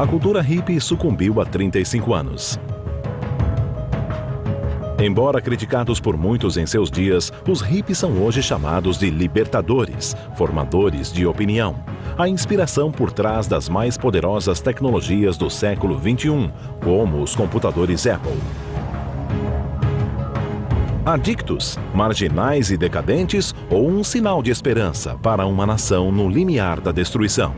A cultura hippie sucumbiu há 35 anos. Embora criticados por muitos em seus dias, os hippies são hoje chamados de libertadores, formadores de opinião, a inspiração por trás das mais poderosas tecnologias do século XXI, como os computadores Apple. Adictos, marginais e decadentes, ou um sinal de esperança para uma nação no limiar da destruição?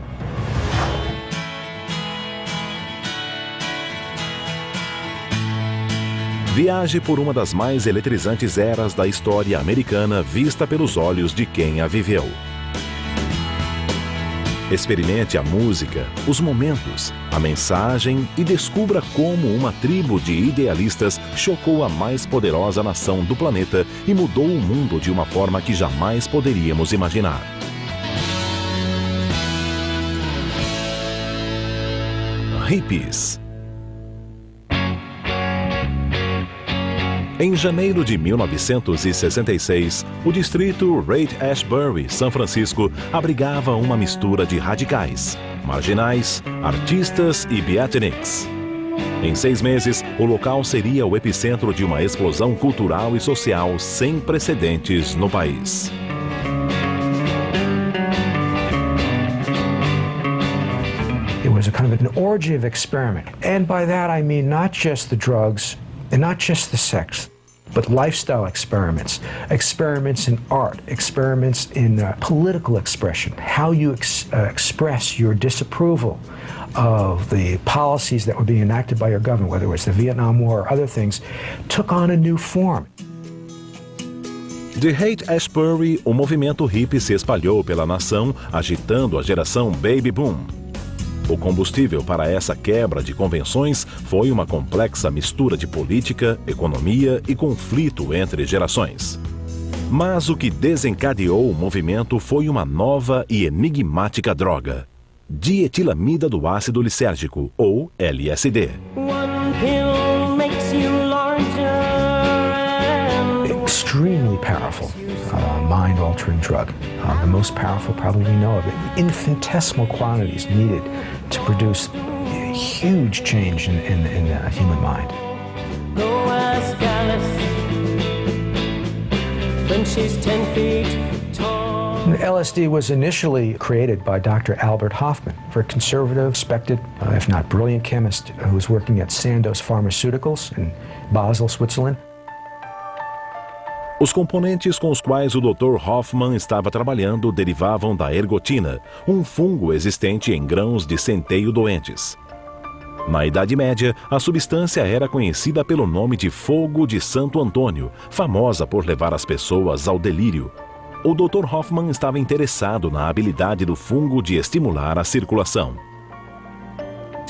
Viaje por uma das mais eletrizantes eras da história americana vista pelos olhos de quem a viveu. Experimente a música, os momentos, a mensagem e descubra como uma tribo de idealistas chocou a mais poderosa nação do planeta e mudou o mundo de uma forma que jamais poderíamos imaginar. Hippies. Em janeiro de 1966, o distrito Haight-Ashbury, São Francisco, abrigava uma mistura de radicais, marginais, artistas e beatniks. Em 6 meses, o local seria o epicentro de uma explosão cultural e social sem precedentes no país. It was a kind of an orgy of experiment. And by that I mean not just the drugs, and not just the sex, but lifestyle experiments, experiments in art, experiments in political expression, how you express your disapproval of the policies that were being enacted by your government, whether it was the Vietnam War or other things, took on a new form. De Haight-Ashbury, o movimento hippie se espalhou pela nação, agitando a geração Baby Boom. O combustível para essa quebra de convenções foi uma complexa mistura de política, economia e conflito entre gerações. Mas o que desencadeou o movimento foi uma nova e enigmática droga: dietilamida do ácido lisérgico, ou LSD. Extremely powerful, mind-altering drug. The most powerful probably we know of it. Infinitesimal quantities needed to produce a huge change in the human mind. When she's 10 feet tall. LSD was initially created by Dr. Albert Hofmann, a very conservative, respected, if not brilliant chemist who was working at Sandoz Pharmaceuticals in Basel, Switzerland. Os componentes com os quais o Dr. Hoffman estava trabalhando derivavam da ergotina, um fungo existente em grãos de centeio doentes. Na Idade Média, a substância era conhecida pelo nome de fogo de Santo Antônio, famosa por levar as pessoas ao delírio. O Dr. Hoffman estava interessado na habilidade do fungo de estimular a circulação.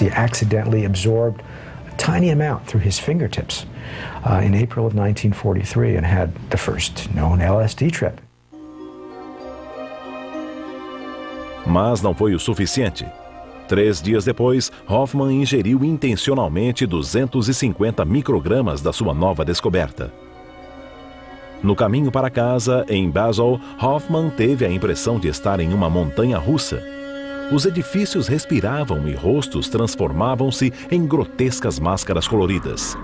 He accidentally absorbed a tiny amount through his fingertips in April of 1943 and had the first known LSD trip. Mas não foi o suficiente. 3 dias depois, Hoffman ingeriu intencionalmente 250 microgramas da sua nova descoberta. No caminho para casa, em Basel, Hoffman teve a impressão de estar em uma montanha russa. Os edifícios respiravam e rostos transformavam-se em grotescas máscaras coloridas.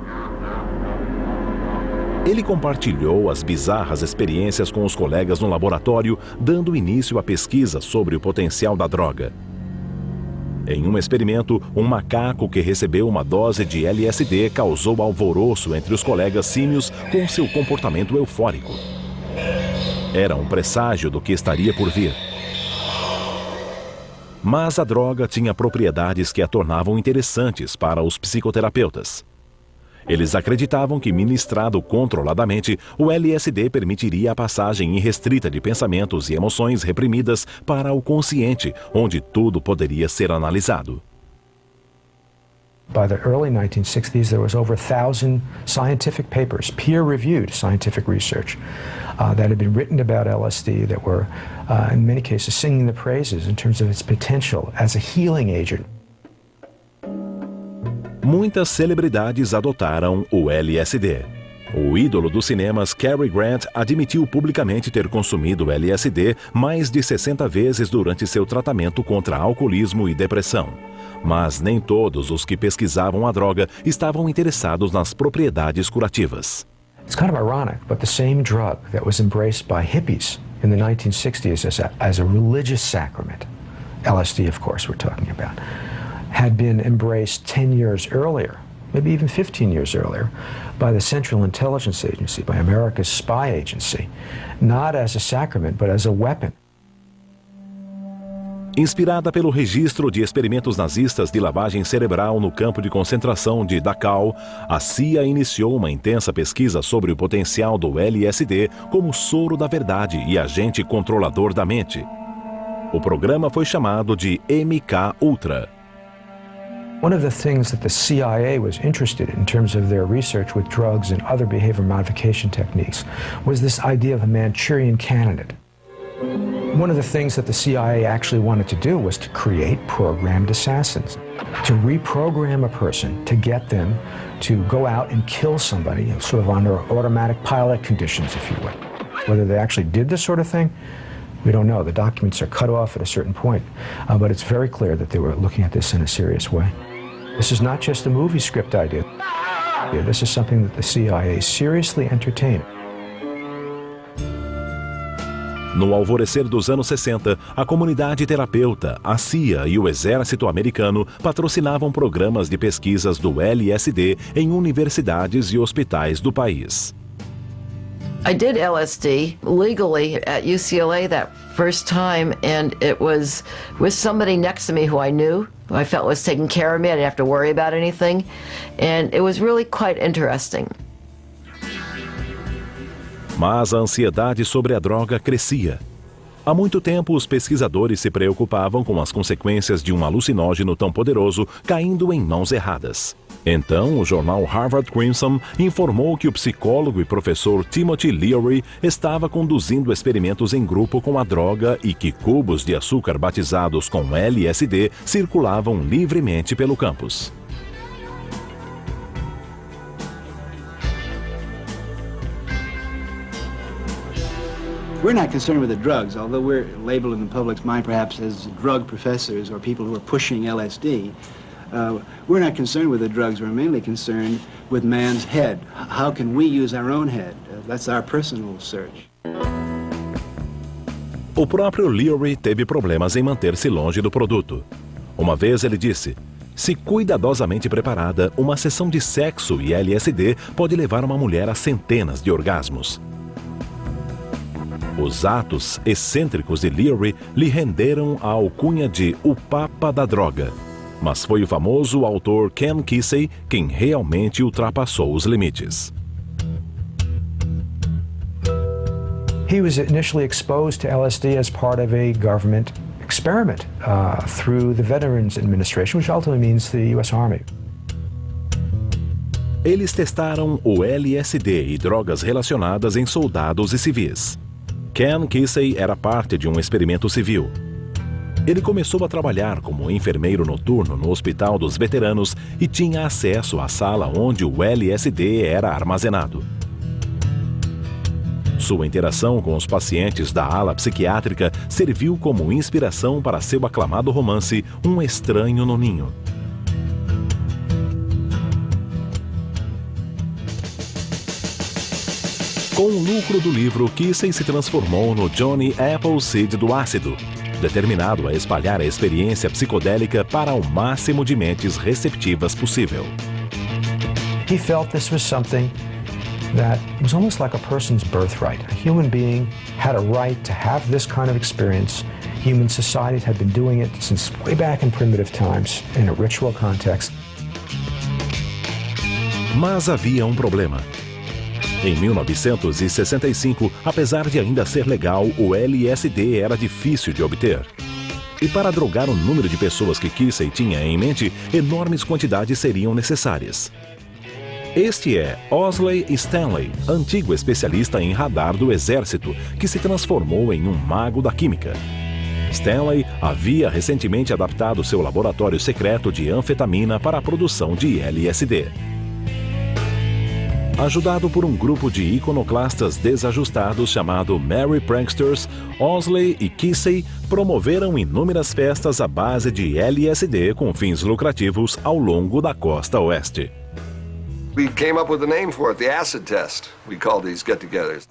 Ele compartilhou as bizarras experiências com os colegas no laboratório, dando início à pesquisa sobre o potencial da droga. Em um experimento, um macaco que recebeu uma dose de LSD causou alvoroço entre os colegas símios com seu comportamento eufórico. Era um presságio do que estaria por vir. Mas a droga tinha propriedades que a tornavam interessantes para os psicoterapeutas. Eles acreditavam que, ministrado controladamente, o LSD permitiria a passagem irrestrita de pensamentos e emoções reprimidas para o consciente, onde tudo poderia ser analisado. By the early 1960s, there was over 1,000 scientific papers, peer-reviewed scientific research, that had been written about LSD that were, in many cases, singing the praises in terms of its potential as a healing agent. Muitas celebridades adotaram o LSD. O ídolo dos cinemas Cary Grant admitiu publicamente ter consumido LSD mais de 60 vezes durante seu tratamento contra alcoolismo e depressão. Mas nem todos os que pesquisavam a droga estavam interessados nas propriedades curativas. It's kind of ironic, but the same drug that was embraced by hippies in the 1960s as a religious sacrament, LSD of course we're talking about, had been embraced 10 years earlier, maybe even 15 years earlier, by the Central Intelligence Agency, by America's spy agency, not as a sacrament, but as a weapon. Inspirada pelo registro de experimentos nazistas de lavagem cerebral no campo de concentração de Dachau, a CIA iniciou uma intensa pesquisa sobre o potencial do LSD como soro da verdade e agente controlador da mente. O programa foi chamado de MK-Ultra. One of the things that the CIA was interested in terms of their research with drugs and other behavior modification techniques was this idea of a Manchurian candidate. One of the things that the CIA actually wanted to do was to create programmed assassins, to reprogram a person to get them to go out and kill somebody, sort of under automatic pilot conditions, if you will. Whether they actually did this sort of thing, we don't know. The documents are cut off at a certain point, but it's very clear that they were looking at this in a serious way. This is not just a movie script idea. This is something that the CIA seriously entertained. No alvorecer dos anos 60, a comunidade terapeuta, a CIA e o exército americano patrocinavam programas de pesquisas do LSD em universidades e hospitais do país. I did LSD legally at UCLA that first time, and it was with somebody next to me who I knew, who I felt was taking care of me. I didn't have to worry about anything, and it was really quite interesting. Mas a ansiedade sobre a droga crescia. Há muito tempo, os pesquisadores se preocupavam com as consequências de um alucinógeno tão poderoso caindo em mãos erradas. Então, o jornal Harvard Crimson informou que o psicólogo e professor Timothy Leary estava conduzindo experimentos em grupo com a droga e que cubos de açúcar batizados com LSD circulavam livremente pelo campus. We're not concerned with the drugs, although we're labeled in the public's mind perhaps as drug professors or people who are pushing LSD. We're not concerned with the drugs, we're mainly concerned with man's head. How can we use our own head? That's our personal search. O próprio Leary teve problemas em manter-se longe do produto. Uma vez ele disse: se cuidadosamente preparada, uma sessão de sexo e LSD pode levar uma mulher a centenas de orgasmos. Os atos excêntricos de Leary lhe renderam a alcunha de o Papa da Droga. Mas foi o famoso autor Ken Kesey quem realmente ultrapassou os limites. He was initially exposed to LSD as part of a government experiment through the Veterans Administration, which ultimately means the U.S. Army. Eles testaram o LSD e drogas relacionadas em soldados e civis. Ken Kesey era parte de um experimento civil. Ele começou a trabalhar como enfermeiro noturno no Hospital dos Veteranos e tinha acesso à sala onde o LSD era armazenado. Sua interação com os pacientes da ala psiquiátrica serviu como inspiração para seu aclamado romance Um Estranho no Ninho. Com o lucro do livro, Kesey se transformou no Johnny Appleseed do ácido, determinado a espalhar a experiência psicodélica para o máximo de mentes receptivas possível. He felt this was something that was almost like a person's birthright. A human being had a right to have this kind of experience. Human societies had been doing it since way back in primitive times in a ritual context. Mas havia um problema. Em 1965, apesar de ainda ser legal, o LSD era difícil de obter. E para drogar o número de pessoas que Kesey tinha em mente, enormes quantidades seriam necessárias. Este é Owsley Stanley, antigo especialista em radar do exército, que se transformou em um mago da química. Stanley havia recentemente adaptado seu laboratório secreto de anfetamina para a produção de LSD. Ajudado por um grupo de iconoclastas desajustados chamado Merry Pranksters, Osley e Kesey promoveram inúmeras festas à base de LSD com fins lucrativos ao longo da costa oeste. We came up with a name for it, the acid test. We called these get-togethers.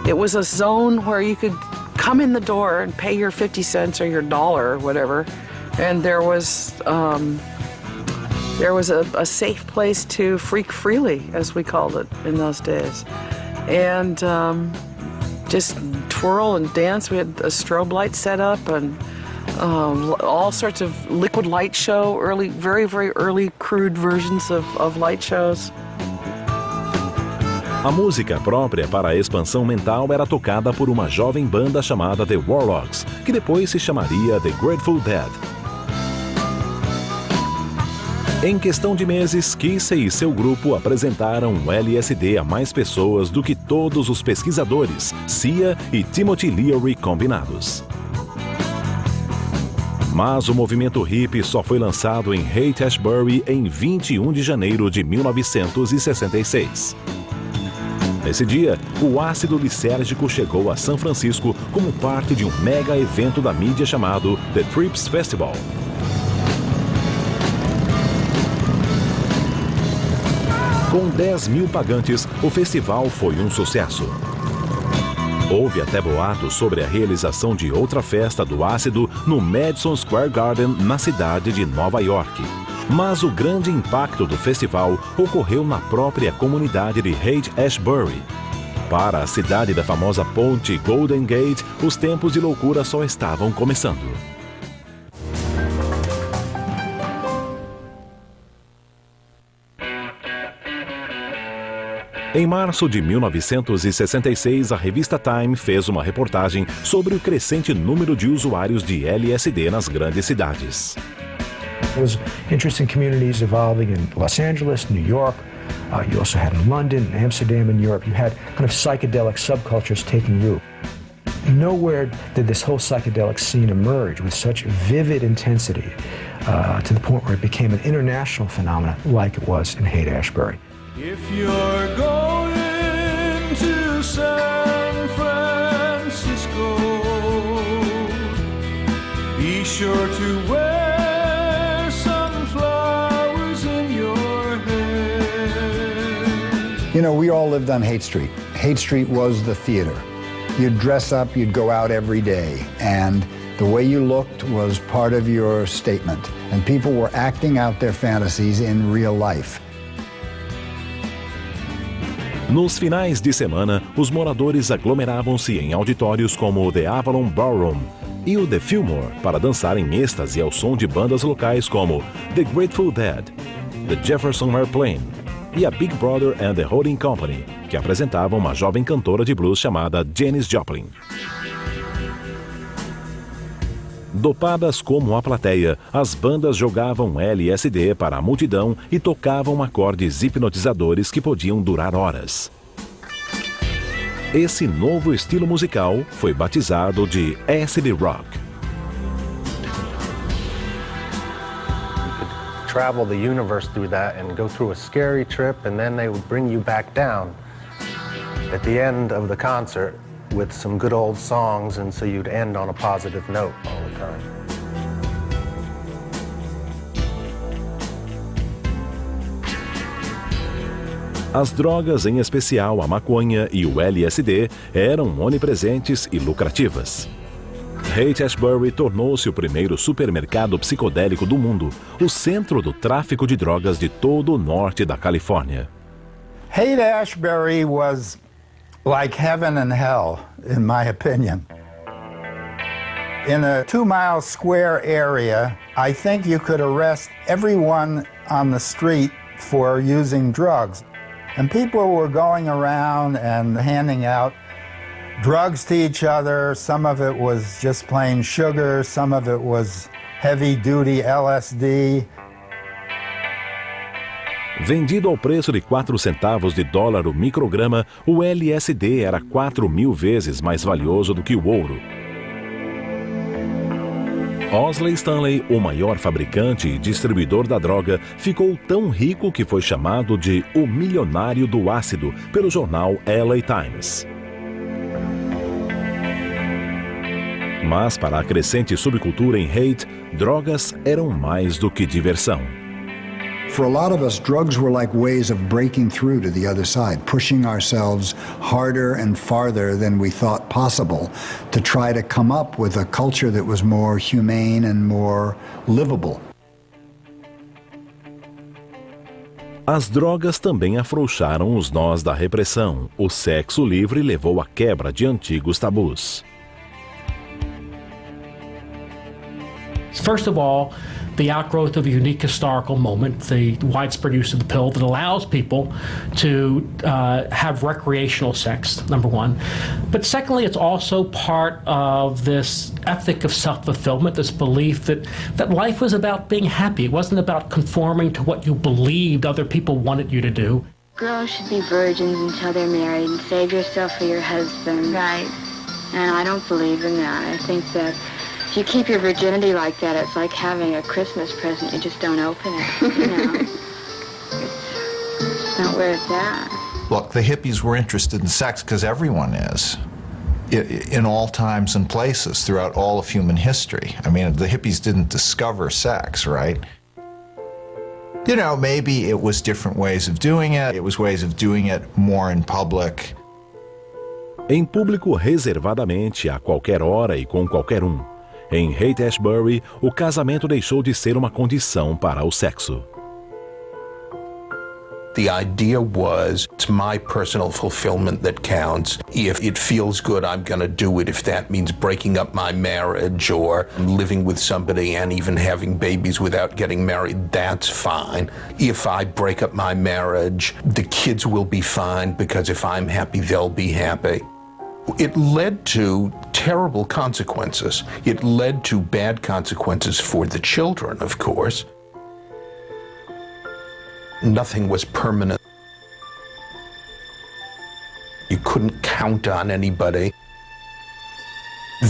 It was a zone where you could come in the door and pay your 50 cents or your dollar or whatever, and there was a safe place to freak freely, as we called it in those days, and just twirl and dance. We had a strobe light set up and all sorts of liquid light show, very, very early crude versions of light shows. A música própria para a expansão mental era tocada por uma jovem banda chamada The Warlocks, que depois se chamaria The Grateful Dead. Em questão de meses, Kesey e seu grupo apresentaram o LSD a mais pessoas do que todos os pesquisadores, Sia e Timothy Leary combinados. Mas o movimento hippie só foi lançado em Haight-Ashbury em 21 de janeiro de 1966. Nesse dia, o ácido lisérgico chegou a São Francisco como parte de um mega evento da mídia chamado The Trips Festival. Com 10 mil pagantes, o festival foi um sucesso. Houve até boatos sobre a realização de outra festa do ácido no Madison Square Garden, na cidade de Nova York. Mas o grande impacto do festival ocorreu na própria comunidade de Haight-Ashbury. Para a cidade da famosa ponte Golden Gate, os tempos de loucura só estavam começando. Em março de 1966, a revista Time fez uma reportagem sobre o crescente número de usuários de LSD nas grandes cidades. There was interesting communities evolving in Los Angeles, New York. You also had in London, Amsterdam, and Europe. You had kind of psychedelic subcultures taking root. Nowhere did this whole psychedelic scene emerge with such vivid intensity to the point where it became an international phenomenon like it was in Haight-Ashbury. If you're going to San Francisco, be sure to wear some flowers in your hair. You know, we all lived on Haight Street. Haight Street was the theater. You'd dress up, you'd go out every day, and the way you looked was part of your statement. And people were acting out their fantasies in real life. Nos finais de semana, os moradores aglomeravam-se em auditórios como o The Avalon Ballroom e o The Fillmore para dançar em êxtase ao som de bandas locais como The Grateful Dead, The Jefferson Airplane e a Big Brother and the Holding Company, que apresentavam uma jovem cantora de blues chamada Janis Joplin. Dopadas como a plateia, as bandas jogavam LSD para a multidão e tocavam acordes hipnotizadores que podiam durar horas. Esse novo estilo musical foi batizado de acid rock. Travel the universe through that and go through a scary trip, and then they would bring you back down at the end of the concert with some good old songs, and so you'd end on a positive note all the time. As drogas, em especial a maconha e o LSD, eram onipresentes e lucrativas. Haight-Ashbury tornou-se o primeiro supermercado psicodélico do mundo, o centro do tráfico de drogas de todo o norte da Califórnia. Haight-Ashbury was like heaven and hell, in my opinion. In a 2-mile square area, I think you could arrest everyone on the street for using drugs. And people were going around and handing out drugs to each other. Some of it was just plain sugar, some of it was heavy-duty LSD. Vendido ao preço de 4 centavos de dólar o micrograma, o LSD era 4.000 vezes mais valioso do que o ouro. Owsley Stanley, o maior fabricante e distribuidor da droga, ficou tão rico que foi chamado de o milionário do ácido pelo jornal LA Times. Mas para a crescente subcultura em Haight, drogas eram mais do que diversão. For a lot of us, drugs were like ways of breaking through to the other side, pushing ourselves harder and farther than we thought possible to try to come up with a culture that was more humane and more livable. As drogas também afrouxaram os nós da repressão. O sexo livre levou à quebra de antigos tabus. First of all, the outgrowth of a unique historical moment, the widespread use of the pill that allows people to have recreational sex, number one. But secondly, it's also part of this ethic of self-fulfillment, this belief that life was about being happy. It wasn't about conforming to what you believed other people wanted you to do. Girls should be virgins until they're married and save yourself for your husband. Right. And I don't believe in that. I think that if you keep your virginity like that, it's like having a Christmas present. You just don't open it, you know. It's not where it's at. Look, the hippies were interested in sex because everyone is, in all times and places throughout all of human history. I mean, the hippies didn't discover sex, right? You know, maybe it was different ways of doing it. It was ways of doing it more in public. Em público reservadamente, a qualquer hora e com qualquer um. Em Haight-Ashbury, o casamento deixou de ser uma condição para o sexo. The idea was, it's my personal fulfillment that counts. If it feels good, I'm going to do it. If that means breaking up my marriage or living with somebody and even having babies without getting married, that's fine. If I break up my marriage, the kids will be fine because if I'm happy, they'll be happy. It led to terrible consequences. It led to bad consequences for the children, of course. Nothing was permanent. You couldn't count on anybody.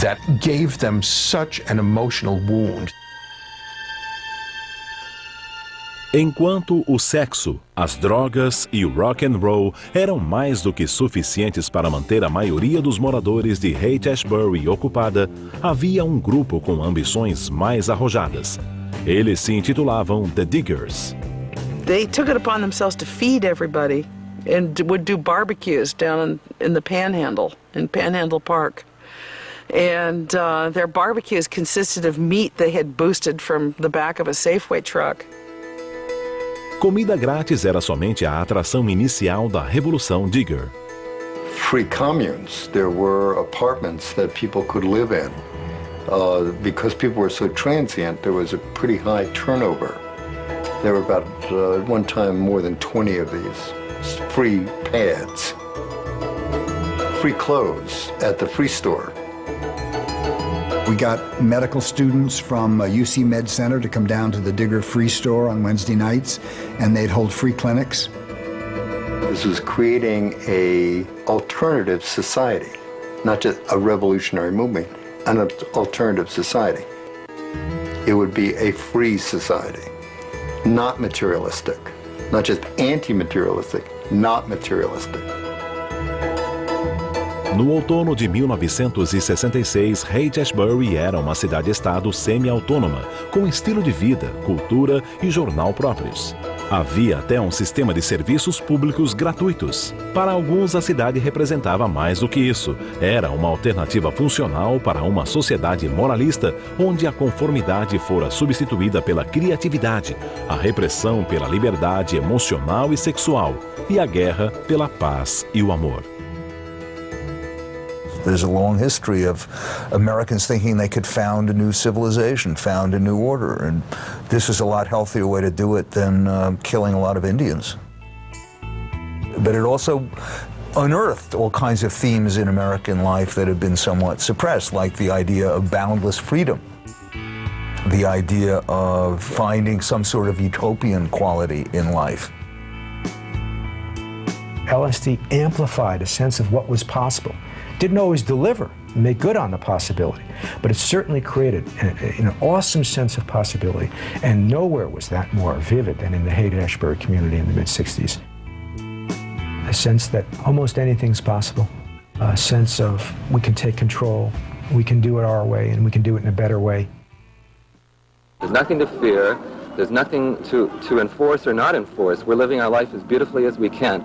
That gave them such an emotional wound. Enquanto o sexo, as drogas e o rock and roll eram mais do que suficientes para manter a maioria dos moradores de Haight-Ashbury ocupada, havia um grupo com ambições mais arrojadas. Eles se intitulavam The Diggers. They took it upon themselves to feed everybody and would do barbecues down in the Panhandle, in Panhandle Park. And their barbecues consisted of meat they had boosted from the back of a Safeway truck. Comida grátis era somente a atração inicial da Revolução Digger. Free communes. There were apartments that people could live in. Because people were so transient, there was a pretty high turnover. There were about, at one time, more than 20 of these. Free pads. Free clothes at the free store. We got medical students from UC Med Center to come down to the Digger Free Store on Wednesday nights, and they'd hold free clinics. This was creating an alternative society, not just a revolutionary movement, an alternative society. It would be a free society, not materialistic, not just anti-materialistic, not materialistic. No outono de 1966, Haight-Ashbury era uma cidade-estado semi-autônoma, com estilo de vida, cultura e jornal próprios. Havia até um sistema de serviços públicos gratuitos. Para alguns, a cidade representava mais do que isso. Era uma alternativa funcional para uma sociedade moralista, onde a conformidade fora substituída pela criatividade, a repressão pela liberdade emocional e sexual, e a guerra pela paz e o amor. There's a long history of Americans thinking they could found a new civilization, found a new order, and this is a lot healthier way to do it than killing a lot of Indians. But it also unearthed all kinds of themes in American life that have been somewhat suppressed, like the idea of boundless freedom, the idea of finding some sort of utopian quality in life. LSD amplified a sense of what was possible. Didn't always deliver, make good on the possibility. But it certainly created an awesome sense of possibility, and nowhere was that more vivid than in the Haight-Ashbury community in the mid-60s. A sense that almost anything's possible, a sense of we can take control, we can do it our way, and we can do it in a better way. There's nothing to fear, there's nothing to enforce or not enforce. We're living our life as beautifully as we can.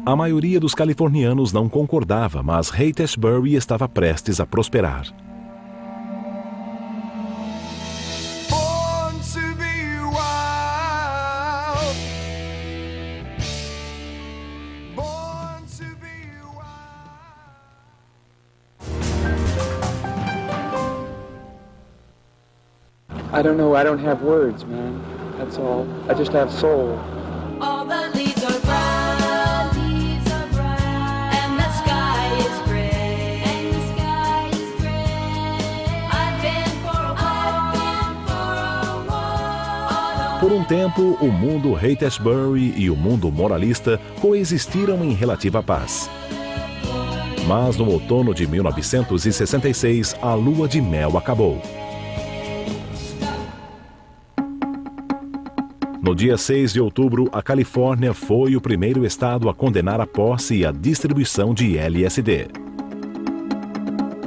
A maioria dos californianos não concordava, mas Haight-Ashbury estava prestes a prosperar. I don't know, I don't have words, man. That's all. I just have soul. All the leaves are brown, and the sky is gray, I've been for a walk. Por um tempo, o mundo Haight-Ashbury e o mundo moralista coexistiram em relativa paz. Mas no outono de 1966, a lua de mel acabou. No dia 6 de outubro, a Califórnia foi o primeiro estado a condenar a posse e a distribuição de LSD.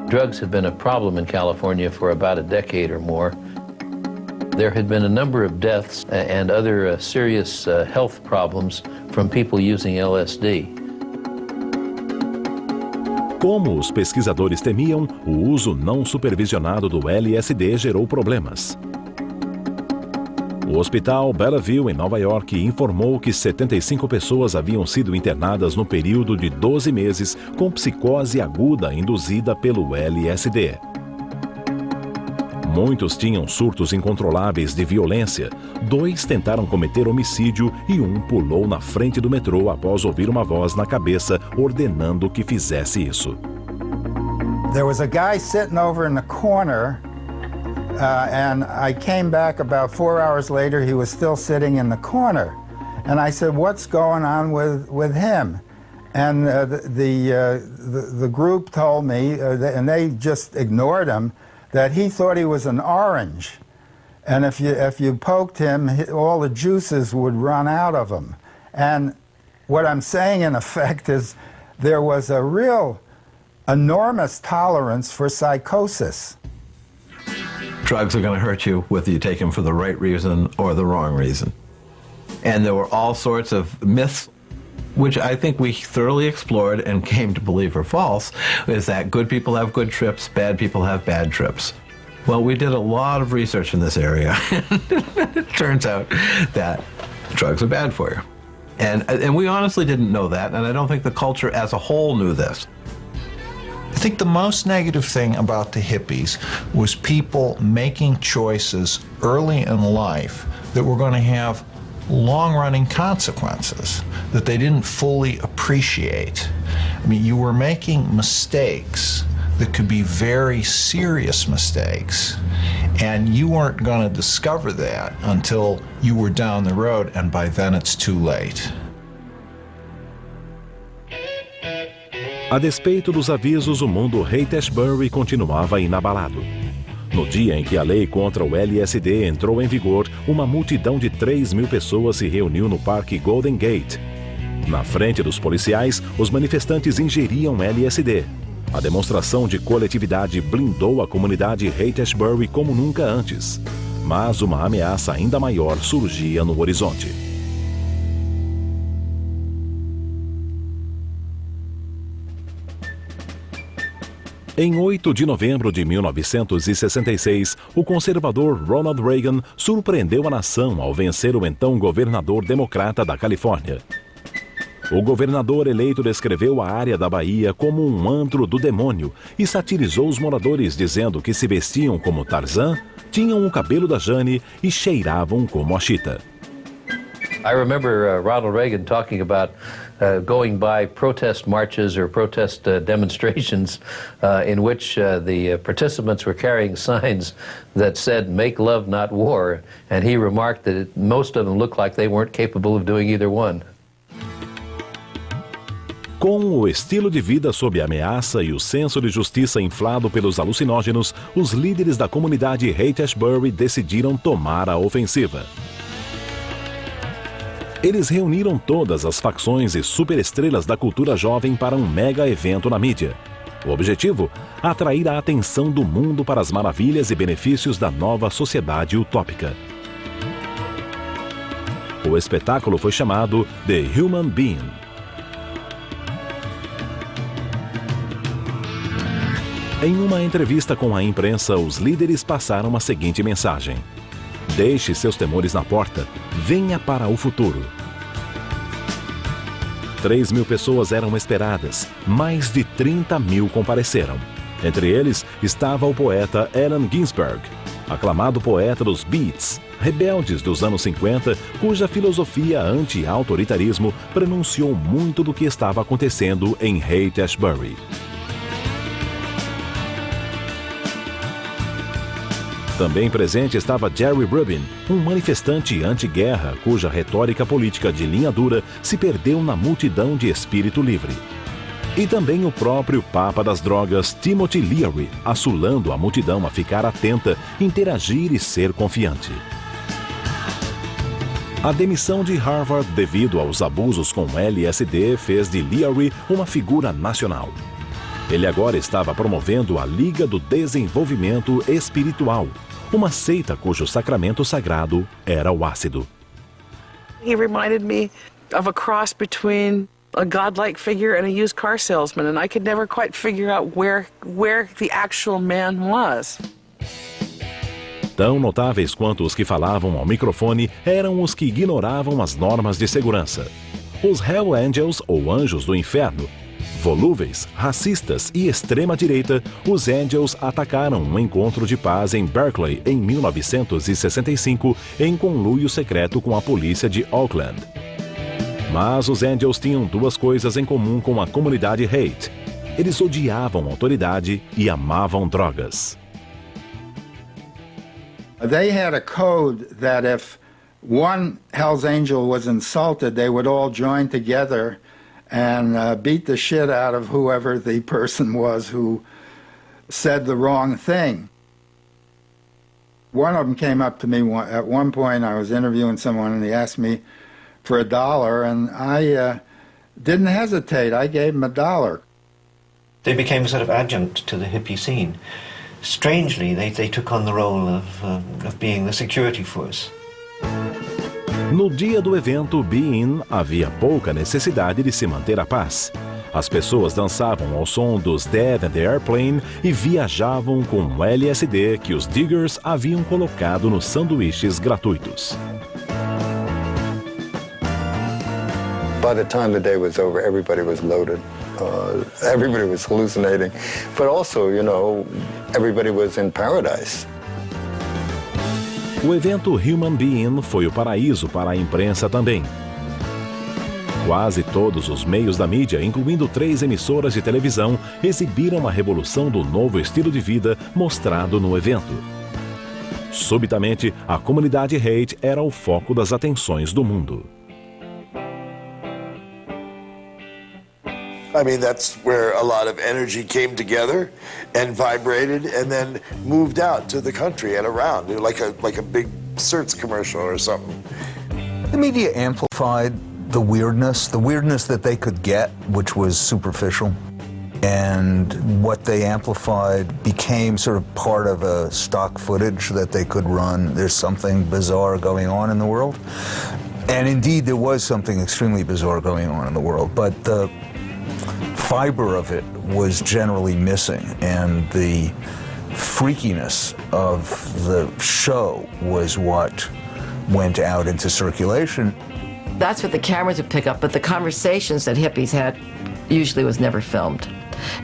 Drugs have been a problem in California for about a decade or more. There had been a number of deaths and other serious health problems from people using LSD. Como os pesquisadores temiam, o uso não supervisionado do LSD gerou problemas. O Hospital Bellevue, em Nova York, informou que 75 pessoas haviam sido internadas no período de 12 meses com psicose aguda induzida pelo LSD. Muitos tinham surtos incontroláveis de violência, 2 tentaram cometer homicídio e 1 pulou na frente do metrô após ouvir uma voz na cabeça ordenando que fizesse isso. There was a guy sitting over in the corner. And I came back about 4 hours later, he was still sitting in the corner. And I said, what's going on with him? And the group told me, and they just ignored him, that he thought he was an orange. And if you poked him, all the juices would run out of him. And what I'm saying, in effect, is there was a real enormous tolerance for psychosis. Drugs are going to hurt you whether you take them for the right reason or the wrong reason. And there were all sorts of myths, which I think we thoroughly explored and came to believe are false, is that good people have good trips, bad people have bad trips. Well, we did a lot of research in this area. It turns out that drugs are bad for you. And we honestly didn't know that, and I don't think the culture as a whole knew this. I think the most negative thing about the hippies was people making choices early in life that were going to have long-running consequences that they didn't fully appreciate. I mean, you were making mistakes that could be very serious mistakes, and you weren't going to discover that until you were down the road, and by then it's too late. A despeito dos avisos, o mundo Haight-Ashbury continuava inabalado. No dia em que a lei contra o LSD entrou em vigor, uma multidão de 3.000 pessoas se reuniu no Parque Golden Gate. Na frente dos policiais, os manifestantes ingeriam LSD. A demonstração de coletividade blindou a comunidade Haight-Ashbury como nunca antes. Mas uma ameaça ainda maior surgia no horizonte. Em 8 de novembro de 1966, o conservador Ronald Reagan surpreendeu a nação ao vencer o então governador democrata da Califórnia. O governador eleito descreveu a área da Bahia como um antro do demônio e satirizou os moradores dizendo que se vestiam como Tarzan, tinham o cabelo da Jane e cheiravam como a Chita. I remember Ronald Reagan talking about going by protest marches or protest demonstrations in which the participants were carrying signs that said, "Make love, not war," and he remarked that most of them looked like they weren't capable of doing either one. Com o estilo de vida sob ameaça e o senso de justiça inflado pelos alucinógenos, os líderes da comunidade Haight-Ashbury decidiram tomar a ofensiva. Eles reuniram todas as facções e superestrelas da cultura jovem para um mega evento na mídia. O objetivo? Atrair a atenção do mundo para as maravilhas e benefícios da nova sociedade utópica. O espetáculo foi chamado The Human Being. Em uma entrevista com a imprensa, os líderes passaram a seguinte mensagem: deixe seus temores na porta, venha para o futuro. 3.000 pessoas eram esperadas, mais de 30.000 compareceram. Entre eles estava o poeta Allen Ginsberg, aclamado poeta dos Beats, rebeldes dos anos 50, cuja filosofia anti-autoritarismo pronunciou muito do que estava acontecendo em Haight-Ashbury. Também presente estava Jerry Rubin, um manifestante anti-guerra cuja retórica política de linha dura se perdeu na multidão de espírito livre. E também o próprio Papa das Drogas, Timothy Leary, assulando a multidão a ficar atenta, interagir e ser confiante. A demissão de Harvard devido aos abusos com LSD fez de Leary uma figura nacional. Ele agora estava promovendo a Liga do Desenvolvimento Espiritual, uma seita cujo sacramento sagrado era o ácido. He reminded me of a cross between a godlike figure and a used car salesman, and I could never quite figure out where the actual man was. Tão notáveis quanto os que falavam ao microfone eram os que ignoravam as normas de segurança. Os Hell Angels, ou Anjos do Inferno, volúveis, racistas e extrema-direita, os Angels atacaram um encontro de paz em Berkeley em 1965 em conluio secreto com a polícia de Oakland. Mas os Angels tinham duas coisas em comum com a comunidade Haight. Eles odiavam autoridade e amavam drogas. They had a code that if one Hell's Angel was insulted, they would all join together and beat the shit out of whoever the person was who said the wrong thing. One of them came up to me at one point. I was interviewing someone and he asked me for $1, and I didn't hesitate. I gave him $1. They became a sort of adjunct to the hippie scene. Strangely, they took on the role of being the security force. No dia do evento Be-In, havia pouca necessidade de se manter a paz. As pessoas dançavam ao som dos Dead and the Airplane e viajavam com o LSD que os Diggers haviam colocado nos sanduíches gratuitos. By the time the day was over, everybody was loaded. Everybody was hallucinating. But also, you know, everybody was in paradise. O evento Human Being foi o paraíso para a imprensa também. Quase todos os meios da mídia, incluindo 3 emissoras de televisão, exibiram a revolução do novo estilo de vida mostrado no evento. Subitamente, a comunidade Haight era o foco das atenções do mundo. I mean, that's where a lot of energy came together and vibrated and then moved out to the country and around, like a big Certs commercial or something. The media amplified the weirdness that they could get, which was superficial. And what they amplified became sort of part of a stock footage that they could run. There's something bizarre going on in the world. And indeed, there was something extremely bizarre going on in the world. But the fiber of it was generally missing, and the freakiness of the show was what went out into circulation. That's what the cameras would pick up, but the conversations that hippies had usually was never filmed,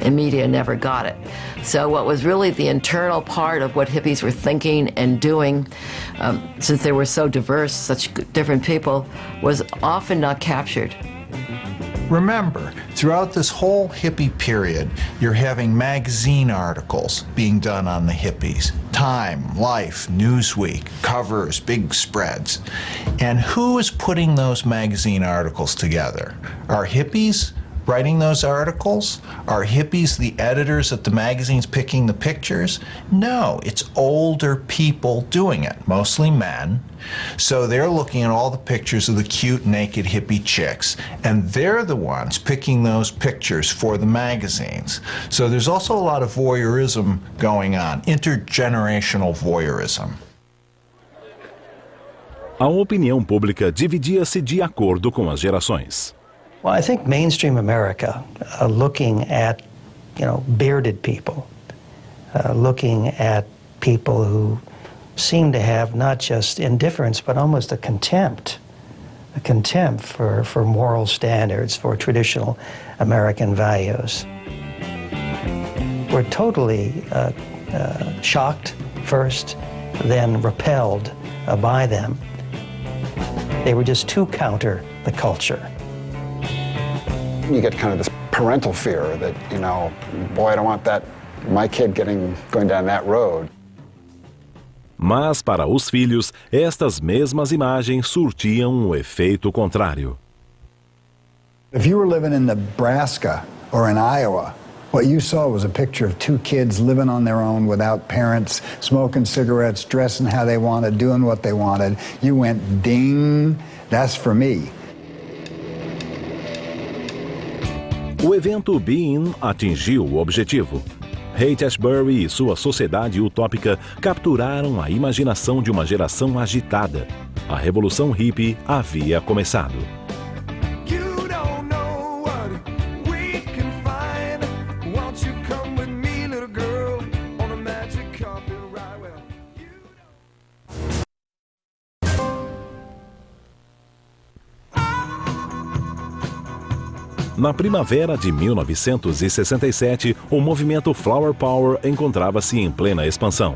and media never got it. So what was really the internal part of what hippies were thinking and doing, since they were so diverse, such different people, was often not captured. Remember, throughout this whole hippie period, you're having magazine articles being done on the hippies. Time, Life, Newsweek, covers, big spreads. And who is putting those magazine articles together? Are hippies writing those articles? Are hippies the editors at the magazines picking the pictures? No, it's older people doing it, mostly men. So they're looking at all the pictures of the cute naked hippie chicks, and they're the ones picking those pictures for the magazines. So there's also a lot of voyeurism going on, intergenerational voyeurism. A opinião pública dividia-se de acordo com as gerações. Well, I think mainstream America, looking at, bearded people, looking at people who seem to have not just indifference, but almost a contempt for moral standards, for traditional American values. We're totally shocked first, then repelled by them. They were just too counter the culture. You get kind of this parental fear that, boy, I don't want my kid going down that road. Mas para os filhos, estas mesmas imagens surtiam um efeito contrário. If you were living in Nebraska or in Iowa, what you saw was a picture of two kids living on their own without parents, smoking cigarettes, dressing how they wanted, doing what they wanted. You went, ding, that's for me. O evento Be In atingiu o objetivo. Haight-Ashbury e sua sociedade utópica capturaram a imaginação de uma geração agitada. A revolução hippie havia começado. Na primavera de 1967, o movimento Flower Power encontrava-se em plena expansão.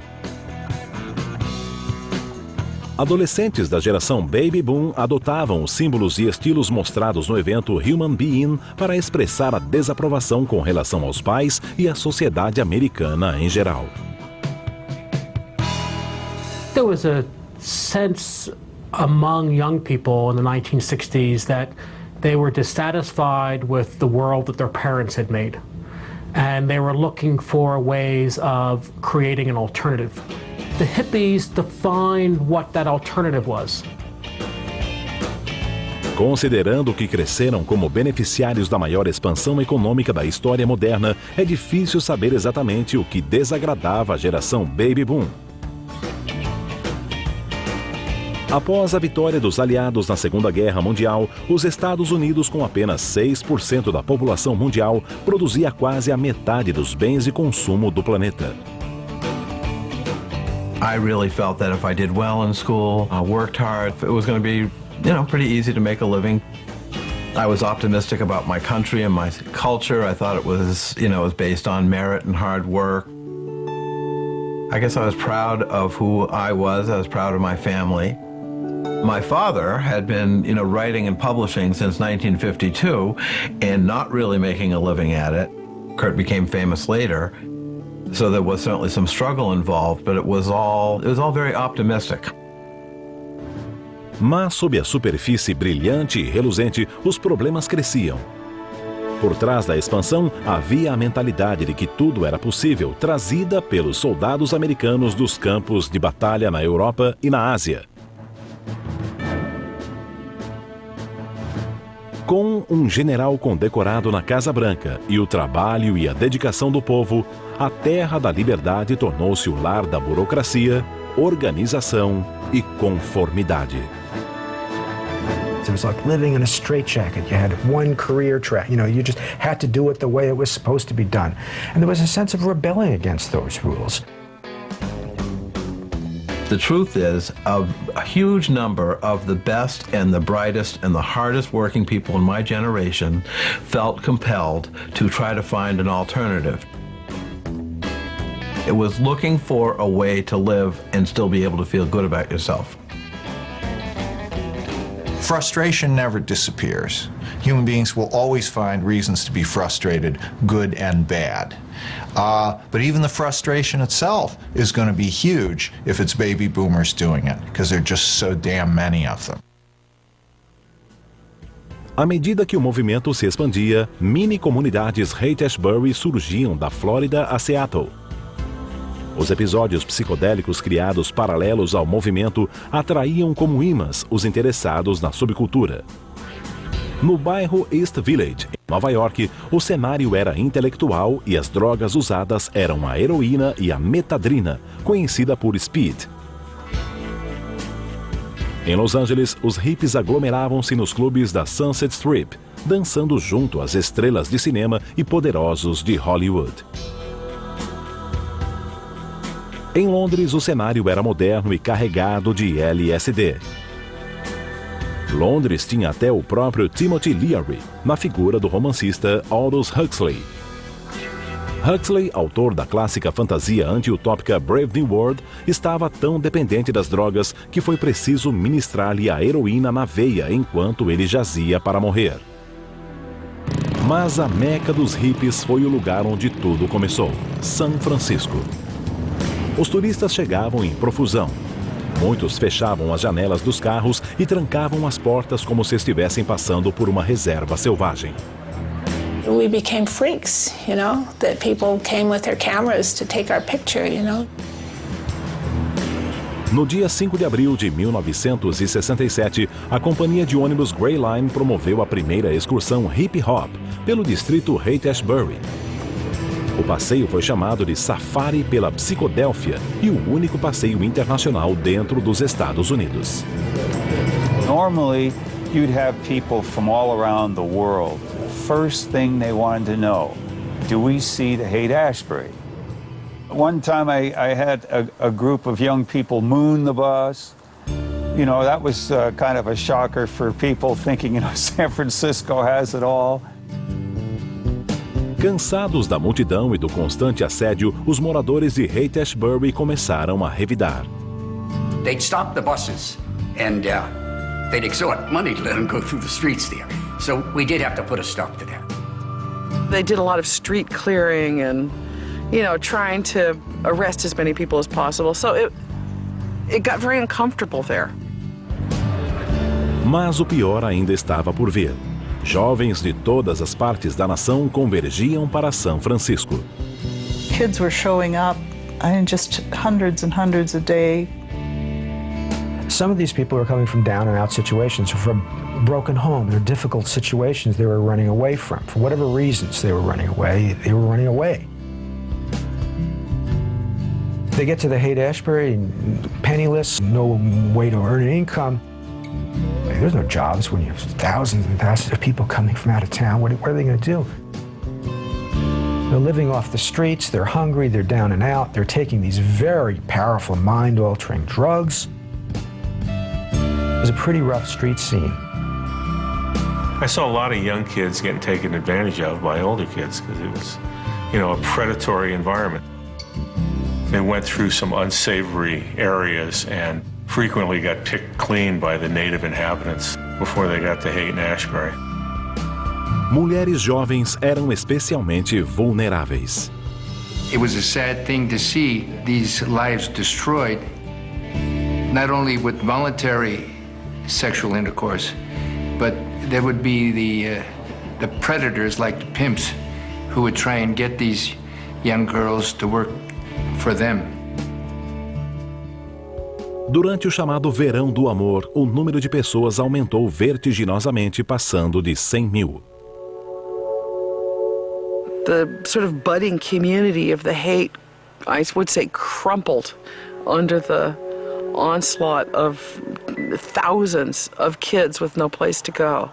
Adolescentes da geração Baby Boom adotavam os símbolos e estilos mostrados no evento Human Being para expressar a desaprovação com relação aos pais e à sociedade americana em geral. There was a sense among young people in the 1960s that they were dissatisfied with the world that their parents had made, and they were looking for ways of creating an alternative. The hippies defined what that alternative was. Considerando que cresceram como beneficiários da maior expansão econômica da história moderna, é difícil saber exatamente o que desagradava a geração Baby Boom. Após a vitória dos aliados na Segunda Guerra Mundial, os Estados Unidos, com apenas 6% da população mundial, produzia quase a metade dos bens de consumo do planeta. I really felt that if I did well in school, I worked hard, it was going to be, pretty easy to make a living. I was optimistic about my country and my culture. I thought it was, it was based on merit and hard work. I guess I was proud of who I was proud of my family. My father had been, writing and publishing since 1952 and not really making a living at it. Kurt became famous later, so there was certainly some struggle involved, but it was all very optimistic. Mas sob a superfície brilhante e reluzente, os problemas cresciam. Por trás da expansão, havia a mentalidade de que tudo era possível, trazida pelos soldados americanos dos campos de batalha na Europa e na Ásia. Com um general condecorado na Casa Branca e o trabalho e a dedicação do povo, a Terra da Liberdade tornou-se o lar da burocracia, organização e conformidade. It was like living in a straitjacket. You had one career track. You just had to do it the way it was supposed to be done. And there was a sense of rebelling against those rules. The truth is, a huge number of the best and the brightest and the hardest working people in my generation felt compelled to try to find an alternative. It was looking for a way to live and still be able to feel good about yourself. Frustration never disappears. Human beings will always find reasons to be frustrated, good and bad. But even the frustration itself is going to be huge if it's baby boomers doing it, because there are just so damn many of them. À medida que o movimento se expandia, mini-comunidades Haight-Ashbury surgiam da Flórida a Seattle. Os episódios psicodélicos criados paralelos ao movimento atraíam como imãs os interessados na subcultura. No bairro East Village, em Nova York, o cenário era intelectual e as drogas usadas eram a heroína e a metadrina, conhecida por speed. Em Los Angeles, os hippies aglomeravam-se nos clubes da Sunset Strip, dançando junto às estrelas de cinema e poderosos de Hollywood. Em Londres, o cenário era moderno e carregado de LSD. Londres tinha até o próprio Timothy Leary, na figura do romancista Aldous Huxley. Huxley, autor da clássica fantasia anti-utópica Brave New World, estava tão dependente das drogas que foi preciso ministrar-lhe a heroína na veia enquanto ele jazia para morrer. Mas a meca dos hippies foi o lugar onde tudo começou, São Francisco. Os turistas chegavam em profusão. Muitos fechavam as janelas dos carros e trancavam as portas como se estivessem passando por uma reserva selvagem. We became freaks, you know, that people came with their cameras to take our picture, you know. No dia 5 de abril de 1967, a companhia de ônibus Grey Line promoveu a primeira excursão hip-hop pelo distrito Haight-Ashbury. O passeio foi chamado de Safari pela Psicodélfia e o único passeio internacional dentro dos Estados Unidos. Normally, you'd have people from all around the world. First thing they wanted to know, do we see the Haight-Ashbury? One time I had a group of young people moon the bus. You know, that was kind of a shocker for people thinking, you know, San Francisco has it all. Cansados da multidão e do constante assédio, os moradores de Haight-Ashbury começaram a revidar. They'd stop the buses and they'd extort money to let them go through the streets there. So we did have to put a stop to that. They did a lot of street clearing and, you know, trying to arrest as many people as possible. So it got very uncomfortable there. Mas o pior ainda estava por vir. Jovens de todas as partes da nação convergiam para São Francisco. Kids were showing up, just hundreds and hundreds a day. Some of these people are coming from down and out situations, from broken home. They're difficult situations they were running away from. For whatever reasons they were running away, They get to the Haight-Ashbury, penniless, no way to earn an income. There's no jobs when you have thousands and thousands of people coming from out of town. What are they going to do? They're living off the streets, they're hungry, they're down and out, they're taking these very powerful mind-altering drugs. It was a pretty rough street scene. I saw a lot of young kids getting taken advantage of by older kids because it was, you know, a predatory environment. They went through some unsavory areas and frequently got picked clean by the native inhabitants before they got to Haight-Ashbury. Mulheres jovens eram especialmente vulneráveis. It was a sad thing to see these lives destroyed, not only with voluntary sexual intercourse, but there would be the predators like the pimps who would try and get these young girls to work for them. Durante o chamado Verão do Amor, o número de pessoas aumentou vertiginosamente, passando de 100 mil. The sort of budding community of the Haight, I would say, crumpled under the onslaught of thousands of kids with no place to go.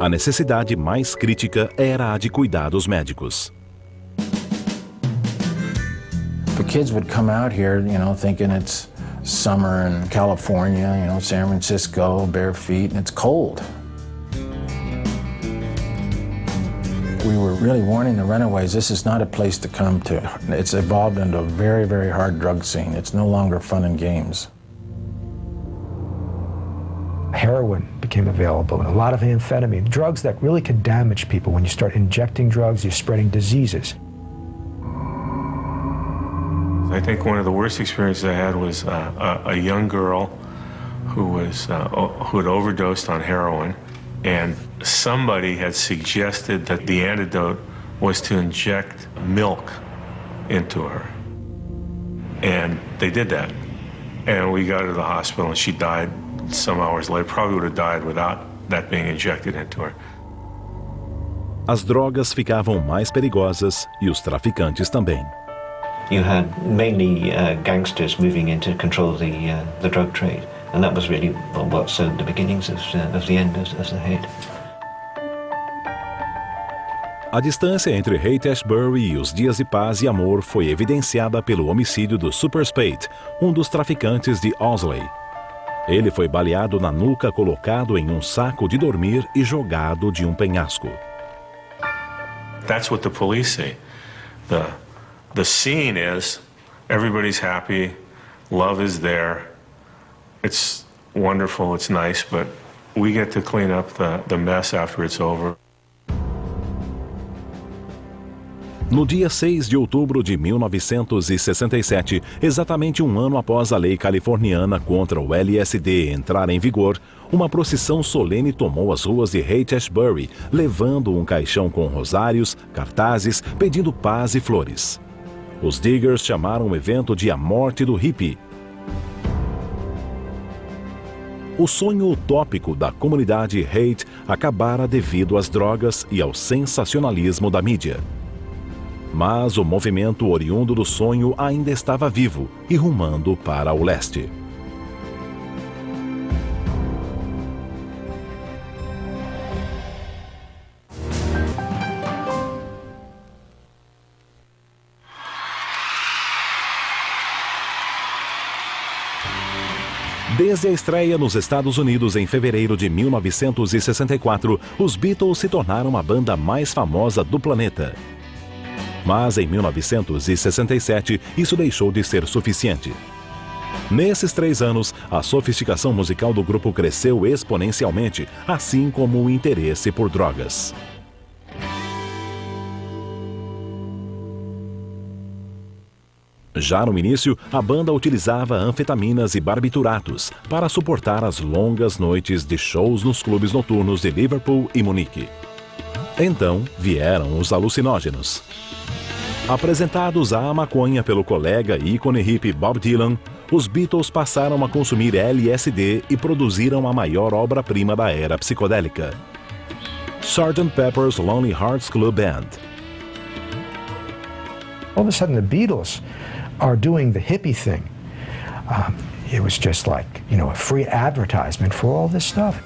A necessidade mais crítica era a de cuidados médicos. The kids would come out here, you know, thinking it's summer in California, you know, San Francisco, bare feet, and it's cold. We were really warning the runaways, this is not a place to come to. It's evolved into a very, very hard drug scene. It's no longer fun and games. Heroin became available, and a lot of amphetamine, drugs that really could damage people. When you start injecting drugs, you're spreading diseases. I think one of the worst experiences I had was a young girl who had overdosed on heroin, And somebody had suggested that the antidote was to inject milk into her. And they did that. And we got her to the hospital and she died some hours later. Probably would have died without that being injected into her. As drogas ficavam mais perigosas e os traficantes também. You had mainly gangsters moving in to control the drug trade, and that was really what sowed the beginnings of the end of the hate. A distância entre Haight-Ashbury e os dias de paz e amor foi evidenciada pelo homicídio do Super Spade, um dos traficantes de Owsley. Ele foi baleado na nuca, colocado em um saco de dormir e jogado de um penhasco. That's what the police say. The scene is everybody's happy, love is there, it's wonderful, it's nice, but we get to clean up the mess after it's over. No dia 6 de outubro de 1967, exatamente um ano após a lei californiana contra o LSD entrar em vigor, uma procissão solene tomou as ruas de Haight-Ashbury, levando um caixão com rosários, cartazes, pedindo paz e flores. Os Diggers chamaram o evento de A Morte do Hippie. O sonho utópico da comunidade Haight acabara devido às drogas e ao sensacionalismo da mídia. Mas o movimento oriundo do sonho ainda estava vivo e rumando para o leste. Desde a estreia nos Estados Unidos em fevereiro de 1964, os Beatles se tornaram a banda mais famosa do planeta. Mas em 1967, isso deixou de ser suficiente. Nesses 3 anos, a sofisticação musical do grupo cresceu exponencialmente, assim como o interesse por drogas. Já no início, a banda utilizava anfetaminas e barbituratos para suportar as longas noites de shows nos clubes noturnos de Liverpool e Munique. Então vieram os alucinógenos. Apresentados à maconha pelo colega e ícone hippie Bob Dylan, os Beatles passaram a consumir LSD e produziram a maior obra-prima da era psicodélica, Sgt. Pepper's Lonely Hearts Club Band. All of a sudden the Beatles are doing the hippie thing. It was just like, a free advertisement for all this stuff.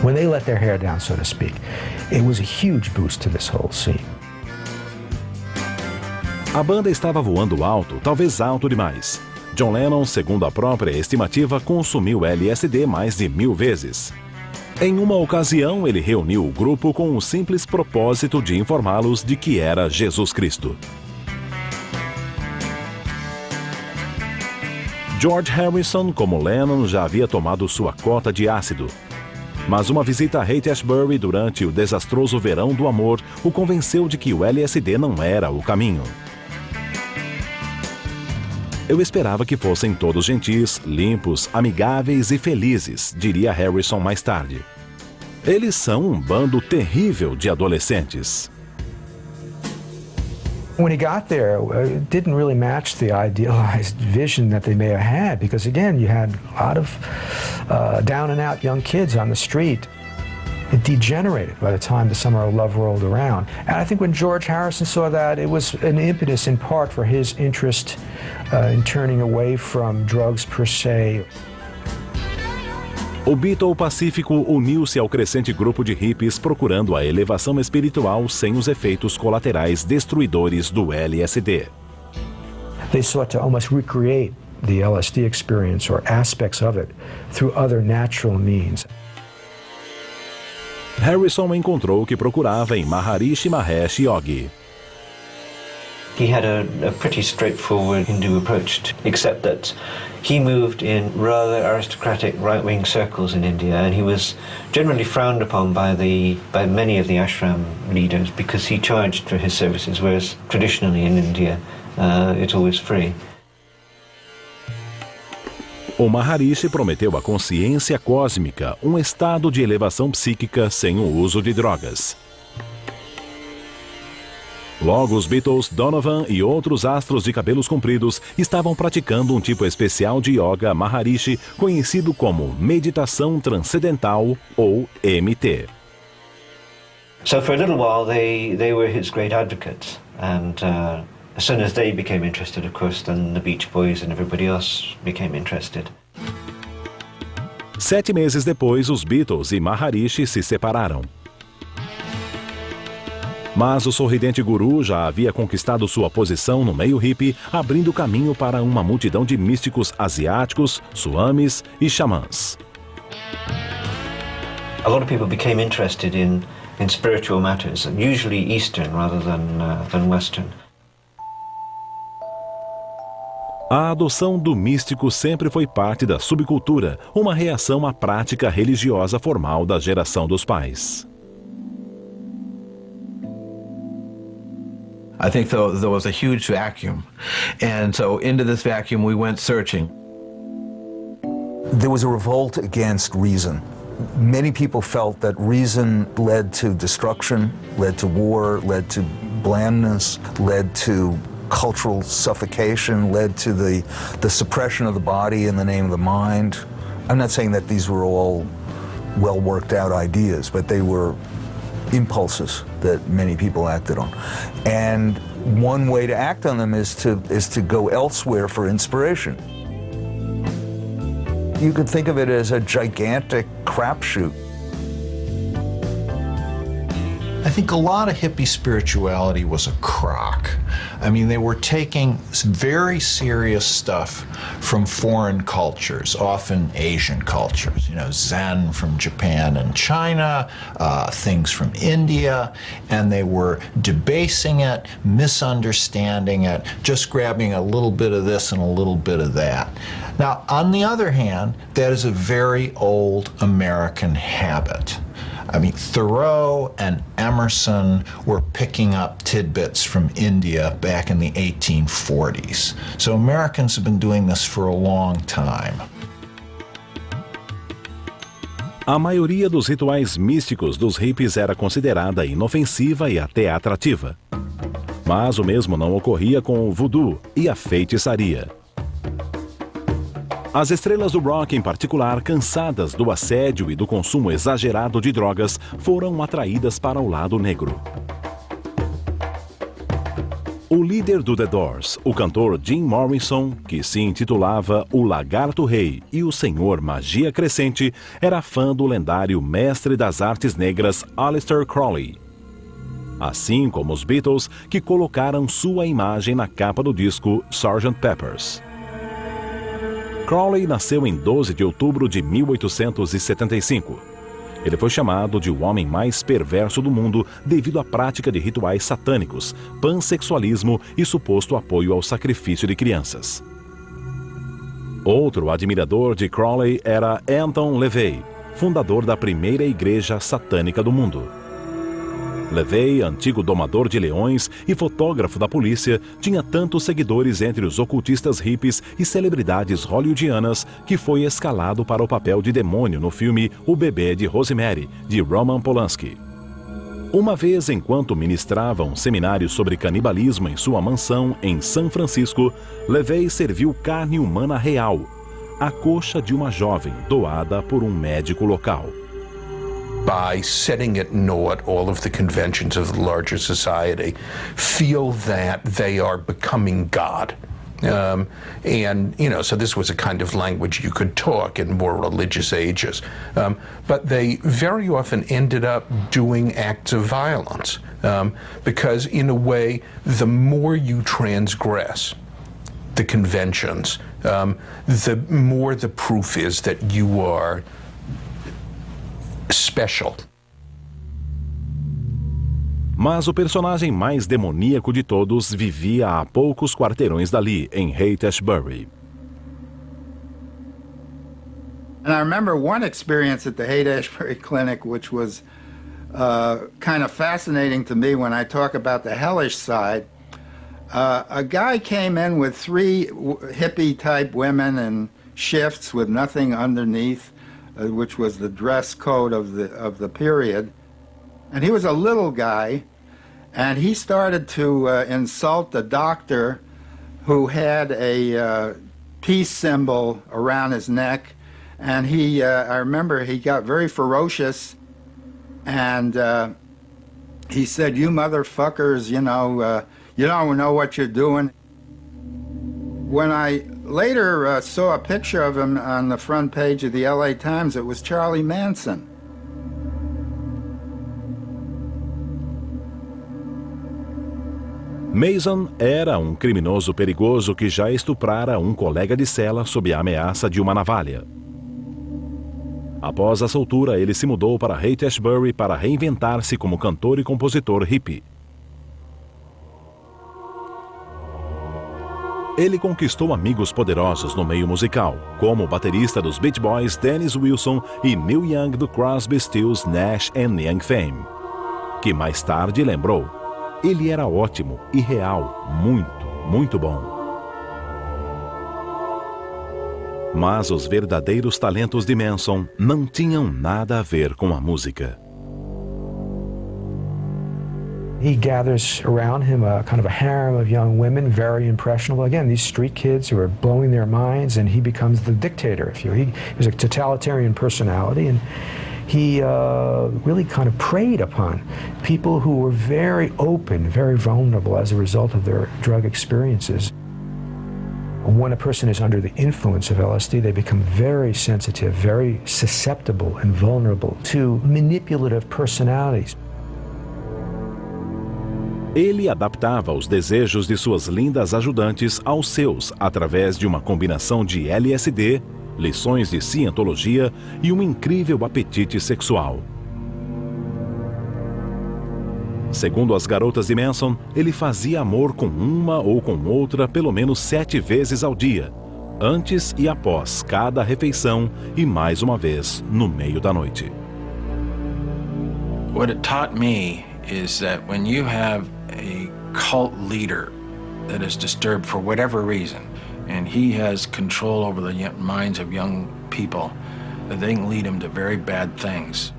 When they let their hair down, so to speak, it was a huge boost to this whole scene. A banda estava voando alto, talvez alto demais. John Lennon, segundo a própria estimativa, consumiu LSD mais de 1000 vezes. Em uma ocasião, ele reuniu o grupo com o simples propósito de informá-los de que era Jesus Cristo. George Harrison, como Lennon, já havia tomado sua cota de ácido. Mas uma visita a Haight-Ashbury durante o desastroso verão do amor o convenceu de que o LSD não era o caminho. Eu esperava que fossem todos gentis, limpos, amigáveis e felizes, diria Harrison mais tarde. Eles são um bando terrível de adolescentes. When he got there, it didn't really match the idealized vision that they may have had, because again, you had a lot of down and out young kids on the street. It degenerated by the time the Summer of Love rolled around. And I think when George Harrison saw that, it was an impetus in part for his interest in turning away from drugs per se. O Beatle Pacífico uniu-se ao crescente grupo de hippies procurando a elevação espiritual sem os efeitos colaterais destruidores do LSD. They sought to almost recreate the LSD experience or aspects of it through other natural means. Harrison encontrou o que procurava em Maharishi Mahesh Yogi. He had a pretty straightforward Hindu approach, except that he moved in rather aristocratic right-wing circles in India, and he was generally frowned upon by many of the ashram leaders because he charged for his services, whereas traditionally in India it's always free. O Maharishi prometeu a consciência cósmica, um estado de elevação psíquica sem o uso de drogas. Logo, os Beatles, Donovan e outros astros de cabelos compridos estavam praticando um tipo especial de yoga Maharishi, conhecido como meditação transcendental ou MT. So for a little while they were his great advocates, and as soon as they became interested, of course, then the Beach Boys and everybody else became interested. 7 meses depois, os Beatles e Maharishi se separaram. Mas o sorridente guru já havia conquistado sua posição no meio hippie, abrindo caminho para uma multidão de místicos asiáticos, swamis e xamãs. A lot of people became interested in spiritual matters, usually Eastern rather than Western. A adoção do místico sempre foi parte da subcultura, uma reação à prática religiosa formal da geração dos pais. I think there was a huge vacuum, and so into this vacuum we went searching. There was a revolt against reason. Many people felt that reason led to destruction, led to war, led to blandness, led to cultural suffocation, led to the suppression of the body in the name of the mind. I'm not saying that these were all well worked out ideas, but they were impulses that many people acted on. And one way to act on them is to go elsewhere for inspiration. You could think of it as a gigantic crapshoot. I think a lot of hippie spirituality was a crock. I mean, they were taking some very serious stuff from foreign cultures, often Asian cultures, you know, Zen from Japan and China, things from India, and they were debasing it, misunderstanding it, just grabbing a little bit of this and a little bit of that. Now, on the other hand, that is a very old American habit. I mean, Thoreau and Emerson were picking up tidbits from India back in the 1840s. So Americans have been doing this for a long time. A maioria dos rituais místicos dos hippies era considerada inofensiva e até atrativa. Mas o mesmo não ocorria com o voodoo e a feitiçaria. As estrelas do rock, em particular, cansadas do assédio e do consumo exagerado de drogas, foram atraídas para o lado negro. O líder do The Doors, o cantor Jim Morrison, que se intitulava o Lagarto Rei e o Senhor Magia Crescente, era fã do lendário mestre das artes negras Aleister Crowley. Assim como os Beatles, que colocaram sua imagem na capa do disco Sgt. Pepper's. Crowley nasceu em 12 de outubro de 1875. Ele foi chamado de o homem mais perverso do mundo devido à prática de rituais satânicos, pansexualismo e suposto apoio ao sacrifício de crianças. Outro admirador de Crowley era Anton LaVey, fundador da primeira igreja satânica do mundo. LaVey, antigo domador de leões e fotógrafo da polícia, tinha tantos seguidores entre os ocultistas hippies e celebridades hollywoodianas que foi escalado para o papel de demônio no filme O Bebê de Rosemary, de Roman Polanski. Uma vez, enquanto ministrava um seminário sobre canibalismo em sua mansão em São Francisco, LaVey serviu carne humana real, a coxa de uma jovem doada por um médico local. By setting at naught all of the conventions of the larger society, feel that they are becoming God. And, you know, so this was a kind of language you could talk in more religious ages. But they very often ended up doing acts of violence because, in a way, the more you transgress the conventions, the more the proof is that you are special. Mas o personagem mais demoníaco de todos vivia a poucos quarteirões dali, em Haight-Ashbury. And I remember one experience at the Haight-Ashbury Clinic, which was kind of fascinating to me when I talk about the hellish side. A guy came in with 3 hippie-type women, and shifts with nothing underneath, which was the dress code of the period. And he was a little guy, and he started to insult the doctor who had a peace symbol around his neck. And I remember he got very ferocious, and he said, "You motherfuckers, you don't know what you're doing." When I later saw a picture of him on the front page of the LA Times, it was Charlie Manson. Mason era um criminoso perigoso que já estuprara um colega de cela sob a ameaça de uma navalha. Após a soltura, ele se mudou para Haight-Ashbury para reinventar-se como cantor e compositor hippie. Ele conquistou amigos poderosos no meio musical, como o baterista dos Beach Boys Dennis Wilson e Neil Young do Crosby, Stills, Nash Young fame, que mais tarde lembrou: ele era ótimo e real, muito bom. Mas os verdadeiros talentos de Manson não tinham nada a ver com a música. He gathers around him a kind of a harem of young women, very impressionable. Again, these street kids who are blowing their minds, and he becomes the dictator. He was a totalitarian personality, and he really kind of preyed upon people who were very open, very vulnerable as a result of their drug experiences. When a person is under the influence of LSD, they become very sensitive, very susceptible and vulnerable to manipulative personalities. Ele adaptava os desejos de suas lindas ajudantes aos seus através de uma combinação de LSD, lições de cientologia e um incrível apetite sexual. Segundo as garotas de Manson, ele fazia amor com uma ou com outra pelo menos 7 vezes ao dia, antes e após cada refeição e mais uma vez no meio da noite. What it taught me is that when you have a cult leader that is disturbed for whatever reason, and he has control over the minds of young people, that they can lead them to very bad things.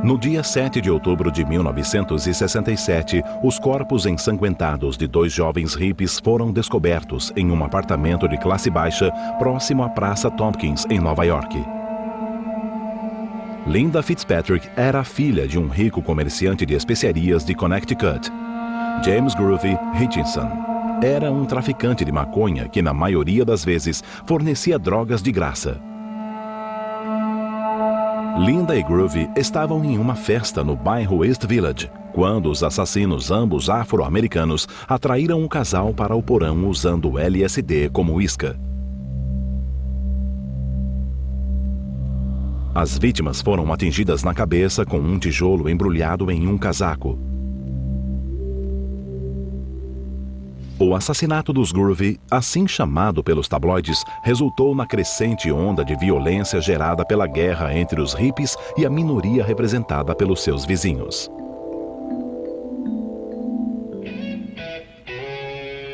No dia 7 de outubro de 1967, os corpos ensanguentados de 2 jovens hippies foram descobertos em um apartamento de classe baixa próximo à Praça Tompkins, em Nova York. Linda Fitzpatrick era a filha de um rico comerciante de especiarias de Connecticut. James Groovy Hutchinson era um traficante de maconha que, na maioria das vezes, fornecia drogas de graça. Linda e Groovy estavam em uma festa no bairro East Village, quando os assassinos, ambos afro-americanos, atraíram o casal para o porão usando LSD como isca. As vítimas foram atingidas na cabeça com um tijolo embrulhado em um casaco. O assassinato dos Groovy, assim chamado pelos tabloides, resultou na crescente onda de violência gerada pela guerra entre os hippies e a minoria representada pelos seus vizinhos.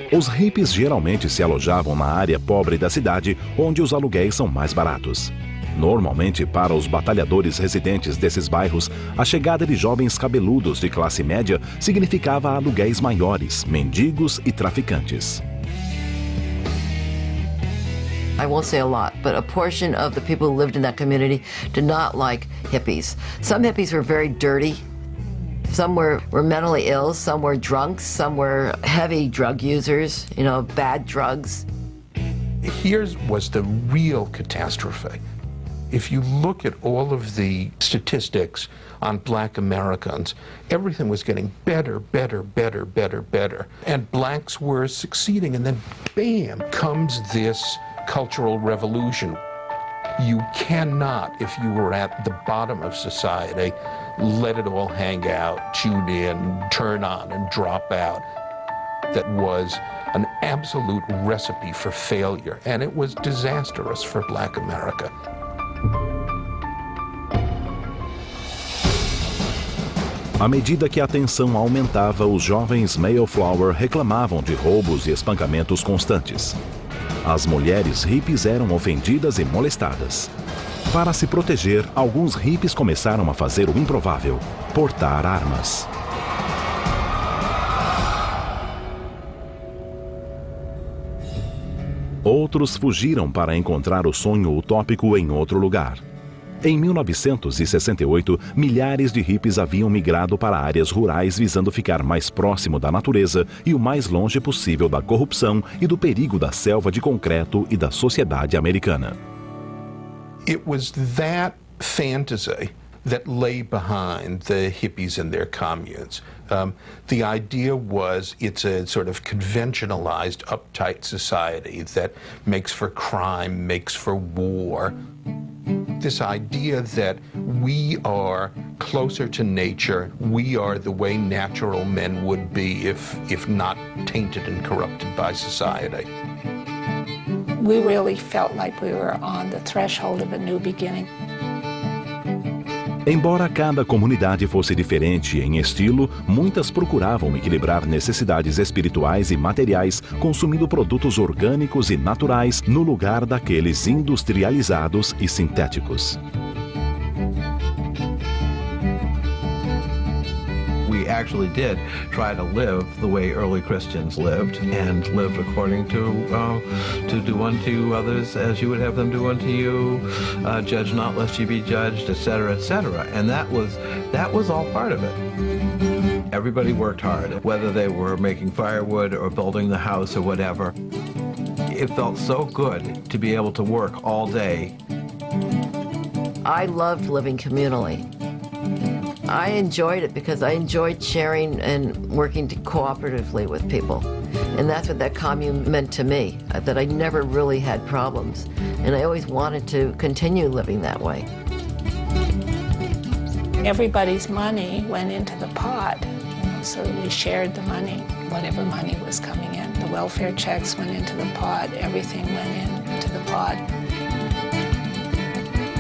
Os hippies geralmente se alojavam na área pobre da cidade, onde os aluguéis são mais baratos. Normalmente, para os batalhadores residentes desses bairros, a chegada de jovens cabeludos de classe média significava aluguéis maiores, mendigos e traficantes. I won't say a lot, but a portion of the people who lived in that community did not like hippies. Some hippies were very dirty. Some were mentally ill, some were drunks, some were heavy drug users, bad drugs. Here was the real catastrophe. If you look at all of the statistics on black Americans, everything was getting better. And blacks were succeeding, and then bam, comes this cultural revolution. You cannot, if you were at the bottom of society, let it all hang out, tune in, turn on, and drop out. That was an absolute recipe for failure, and it was disastrous for black America. À medida que a tensão aumentava, os jovens Mayflower reclamavam de roubos e espancamentos constantes. As mulheres hippies eram ofendidas e molestadas. Para se proteger, alguns hippies começaram a fazer o improvável: portar armas. Outros fugiram para encontrar o sonho utópico em outro lugar. Em 1968, milhares de hippies haviam migrado para áreas rurais visando ficar mais próximo da natureza e o mais longe possível da corrupção e do perigo da selva de concreto e da sociedade americana. It was that fantasy that lay behind the hippies and their communes. The idea was it's a sort of conventionalized, uptight society that makes for crime, makes for war. This idea that we are closer to nature, we are the way natural men would be if not tainted and corrupted by society. We really felt like we were on the threshold of a new beginning. Embora cada comunidade fosse diferente em estilo, muitas procuravam equilibrar necessidades espirituais e materiais, consumindo produtos orgânicos e naturais no lugar daqueles industrializados e sintéticos. We actually did try to live the way early Christians lived, and lived according to do unto others as you would have them do unto you, judge not lest ye be judged, etc., etc. And that was all part of it. Everybody worked hard, whether they were making firewood or building the house or whatever. It felt so good to be able to work all day. I loved living communally. I enjoyed it because I enjoyed sharing and working cooperatively with people. And that's what that commune meant to me, that I never really had problems. And I always wanted to continue living that way. Everybody's money went into the pot, so we shared the money, whatever money was coming in. The welfare checks went into the pot, everything went into the pot.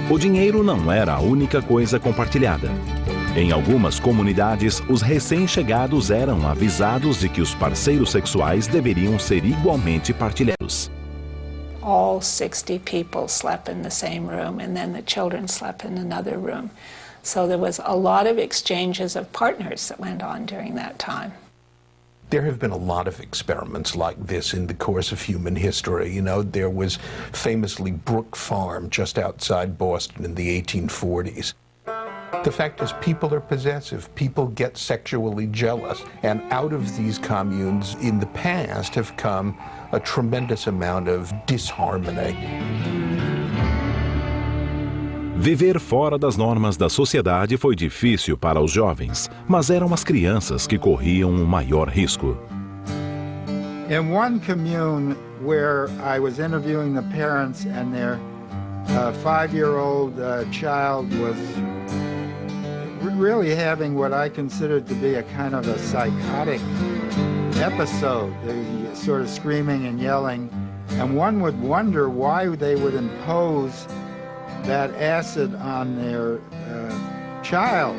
O dinheiro não era a única coisa compartilhada. Em algumas comunidades, os recém-chegados eram avisados de que os parceiros sexuais deveriam ser igualmente partilhados. All 60 people slept in the same room, and then the children slept in another room. So there was a lot of exchanges of partners that went on during that time. There have been a lot of experiments like this in the course of human history. You know, there was famously Brook Farm just outside Boston in the 1840s. The fact is, people are possessive, people get sexually jealous, and out of these communes in the past have come a tremendous amount of disharmony. Viver fora das normas da sociedade foi difícil para os jovens, mas eram as crianças que corriam o maior risco. In one commune where I was interviewing the parents and their 5-year-old child was really having what I considered to be a kind of a psychotic episode. They sort of screaming and yelling, and one would wonder why they would impose that acid on their child.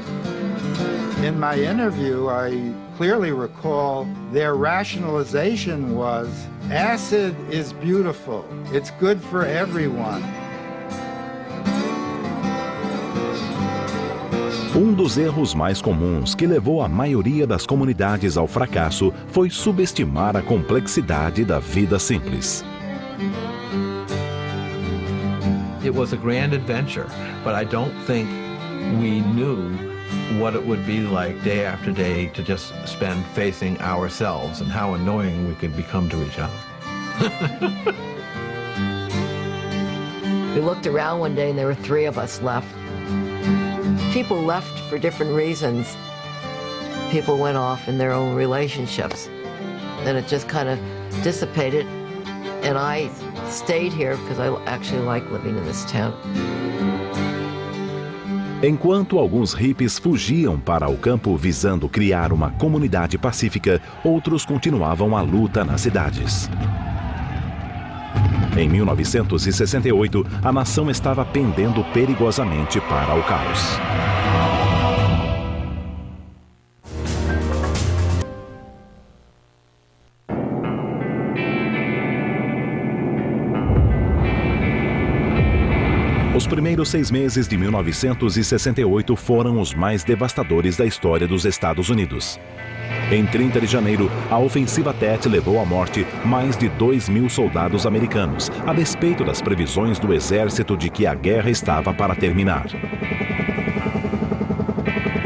In my interview, I clearly recall their rationalization was, acid is beautiful, it's good for everyone. Um dos erros mais comuns que levou a maioria das comunidades ao fracasso foi subestimar a complexidade da vida simples. It was a grand adventure, but I don't think we knew what it would be like day after day to just spend facing ourselves and how annoying we could become to each other. We looked around one day and there were 3 of us left. People left for different reasons. People went off in their own relationships. And it just kind of dissipated. And I stayed here because I actually like living in this town. Enquanto alguns hippies fugiam para o campo visando criar uma comunidade pacífica, outros continuavam a luta nas cidades. Em 1968, a nação estava pendendo perigosamente para o caos. Os primeiros 6 meses de 1968 foram os mais devastadores da história dos Estados Unidos. Em 30 de janeiro, a ofensiva Tet levou à morte mais de 2.000 soldados americanos, a despeito das previsões do exército de que a guerra estava para terminar.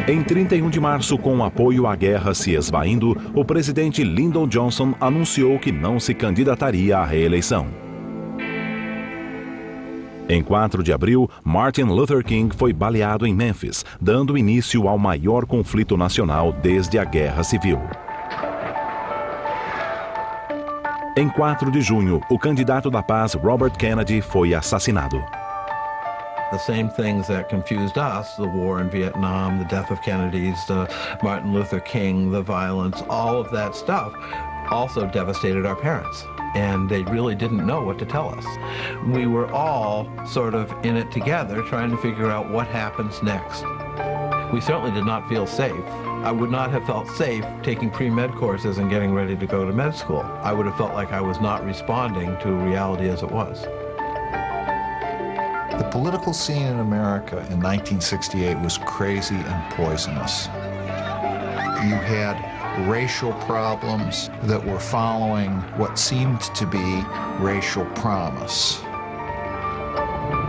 Em 31 de março, com o apoio à guerra se esvaindo, o presidente Lyndon Johnson anunciou que não se candidataria à reeleição. Em 4 de abril, Martin Luther King foi baleado em Memphis, dando início ao maior conflito nacional desde a Guerra Civil. Em 4 de junho, o candidato da paz Robert Kennedy foi assassinado. The same things that confused us, the war in Vietnam, the death of Kennedy's, the Martin Luther King, the violence, all of that stuff also devastated our parents. And they really didn't know what to tell us. We were all sort of in it together, trying to figure out what happens next. We certainly did not feel safe. I would not have felt safe taking pre-med courses and getting ready to go to med school. I would have felt like I was not responding to reality as it was. The political scene in America in 1968 was crazy and poisonous. You had racial problems that were following what seemed to be racial promise.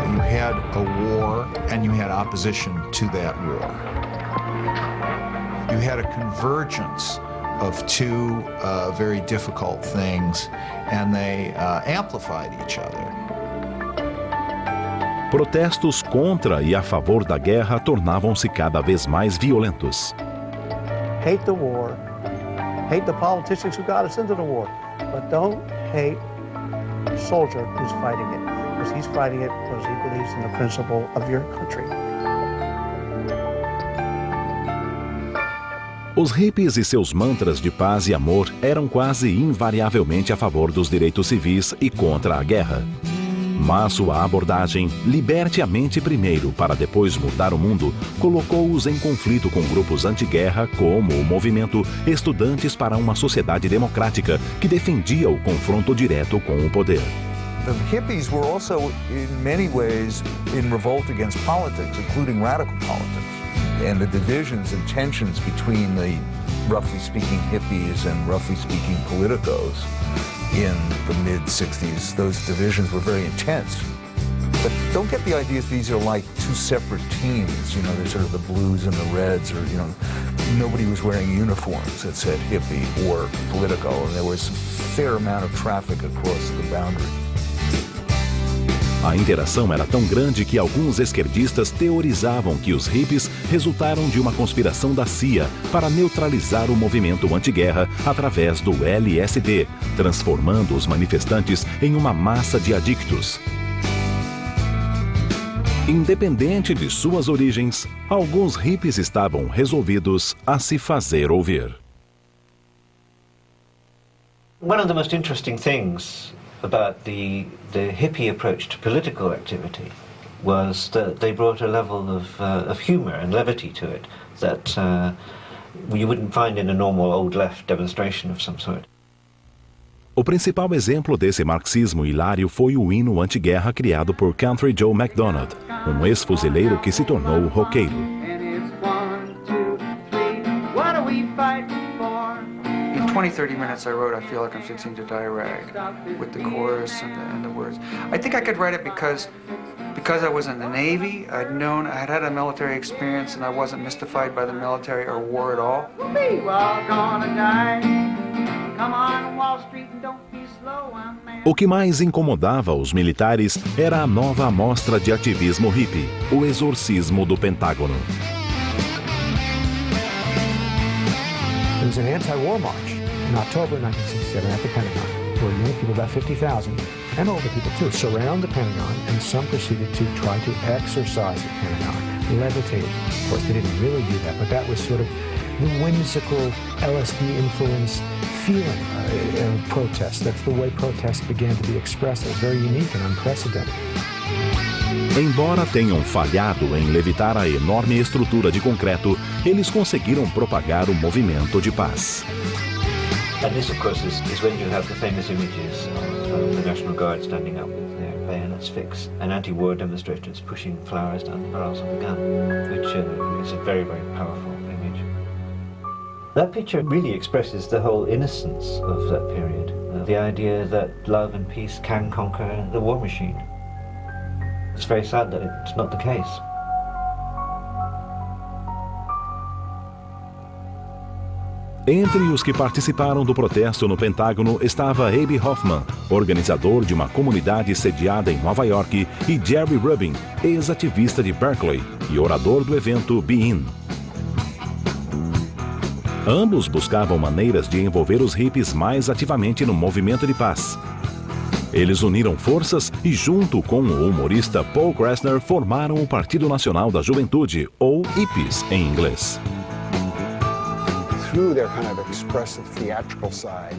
You had a war and you had opposition to that war. You had a convergence of two very difficult things, and they amplified each other. Protestos contra e a favor da guerra tornavam-se cada vez mais violentos. Hate the war. Hate the politicians who got us into the war, but don't hate the soldier who's fighting it, because he's fighting it because he believes in the principle of your country. Os hippies e seus mantras de paz e amor eram quase invariavelmente a favor dos direitos civis e contra a guerra. Mas sua abordagem, liberte a mente primeiro para depois mudar o mundo, colocou-os em conflito com grupos anti-guerra como o movimento Estudantes para uma Sociedade Democrática, que defendia o confronto direto com o poder. The hippies were also, in many ways, in revolt against politics, including radical politics. And the divisions and tensions between the, roughly speaking, hippies and roughly speaking, politicos in the mid-60s, those divisions were very intense. But don't get the idea that these are like two separate teams. You know, there's sort of the blues and the reds, or, you know, nobody was wearing uniforms that said hippie or politico, and there was a fair amount of traffic across the boundary. A interação era tão grande que alguns esquerdistas teorizavam que os hippies resultaram de uma conspiração da CIA para neutralizar o movimento anti-guerra através do LSD, transformando os manifestantes em uma massa de adictos. Independente de suas origens, alguns hippies estavam resolvidos a se fazer ouvir. One of the most interesting things about the hippie approach to political activity was that they brought a level of humor and levity to it that you wouldn't find in a normal old left demonstration of some sort. O principal exemplo desse marxismo hilário foi o hino anti-guerra criado por Country Joe McDonald, um ex-fuzileiro que se tornou roqueiro. In 20, 30 minutes I wrote, I feel like I'm fixing to die a rag, with the chorus and the words. I think I could write it because I was in the Navy. I'd had a military experience, and I wasn't mystified by the military or war at all. O que mais incomodava os militares era a nova amostra de ativismo hippie, o exorcismo do Pentágono. There was an anti-war march in October 1967 at the Pentagon, where young people, about 50,000, and older people too, surround the Pentagon, and some proceeded to try to exorcise the Pentagon, levitate it. Of course, they didn't really do that, but that was sort of the whimsical LSD-influenced feeling of protest. That's the way protest began to be expressed. It was very unique and unprecedented. Embora tenham falhado em levitar a enorme estrutura de concreto, eles conseguiram propagar o movimento de paz. And this, of course, is when you have the famous images of the National Guard standing up with their bayonets fixed and anti-war demonstrators pushing flowers down the barrels of the gun, which is a very, very powerful image. That picture really expresses the whole innocence of that period, the idea that love and peace can conquer the war machine. It's very sad that it's not the case. Entre os que participaram do protesto no Pentágono estava Abe Hoffman, organizador de uma comunidade sediada em Nova York, e Jerry Rubin, ex-ativista de Berkeley e orador do evento Be In. Ambos buscavam maneiras de envolver os hippies mais ativamente no movimento de paz. Eles uniram forças e, junto com o humorista Paul Krasner, formaram o Partido Nacional da Juventude, ou Hippies em inglês. Through their kind of expressive theatrical side,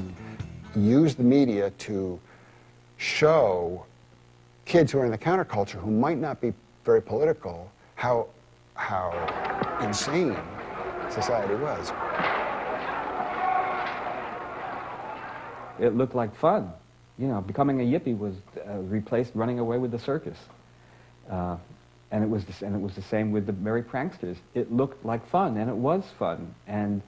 use the media to show kids who are in the counterculture who might not be very political how insane society was. It looked like fun. You know, becoming a yippie was replaced running away with the circus. And it was the same with the merry pranksters. It looked like fun, and it was fun. And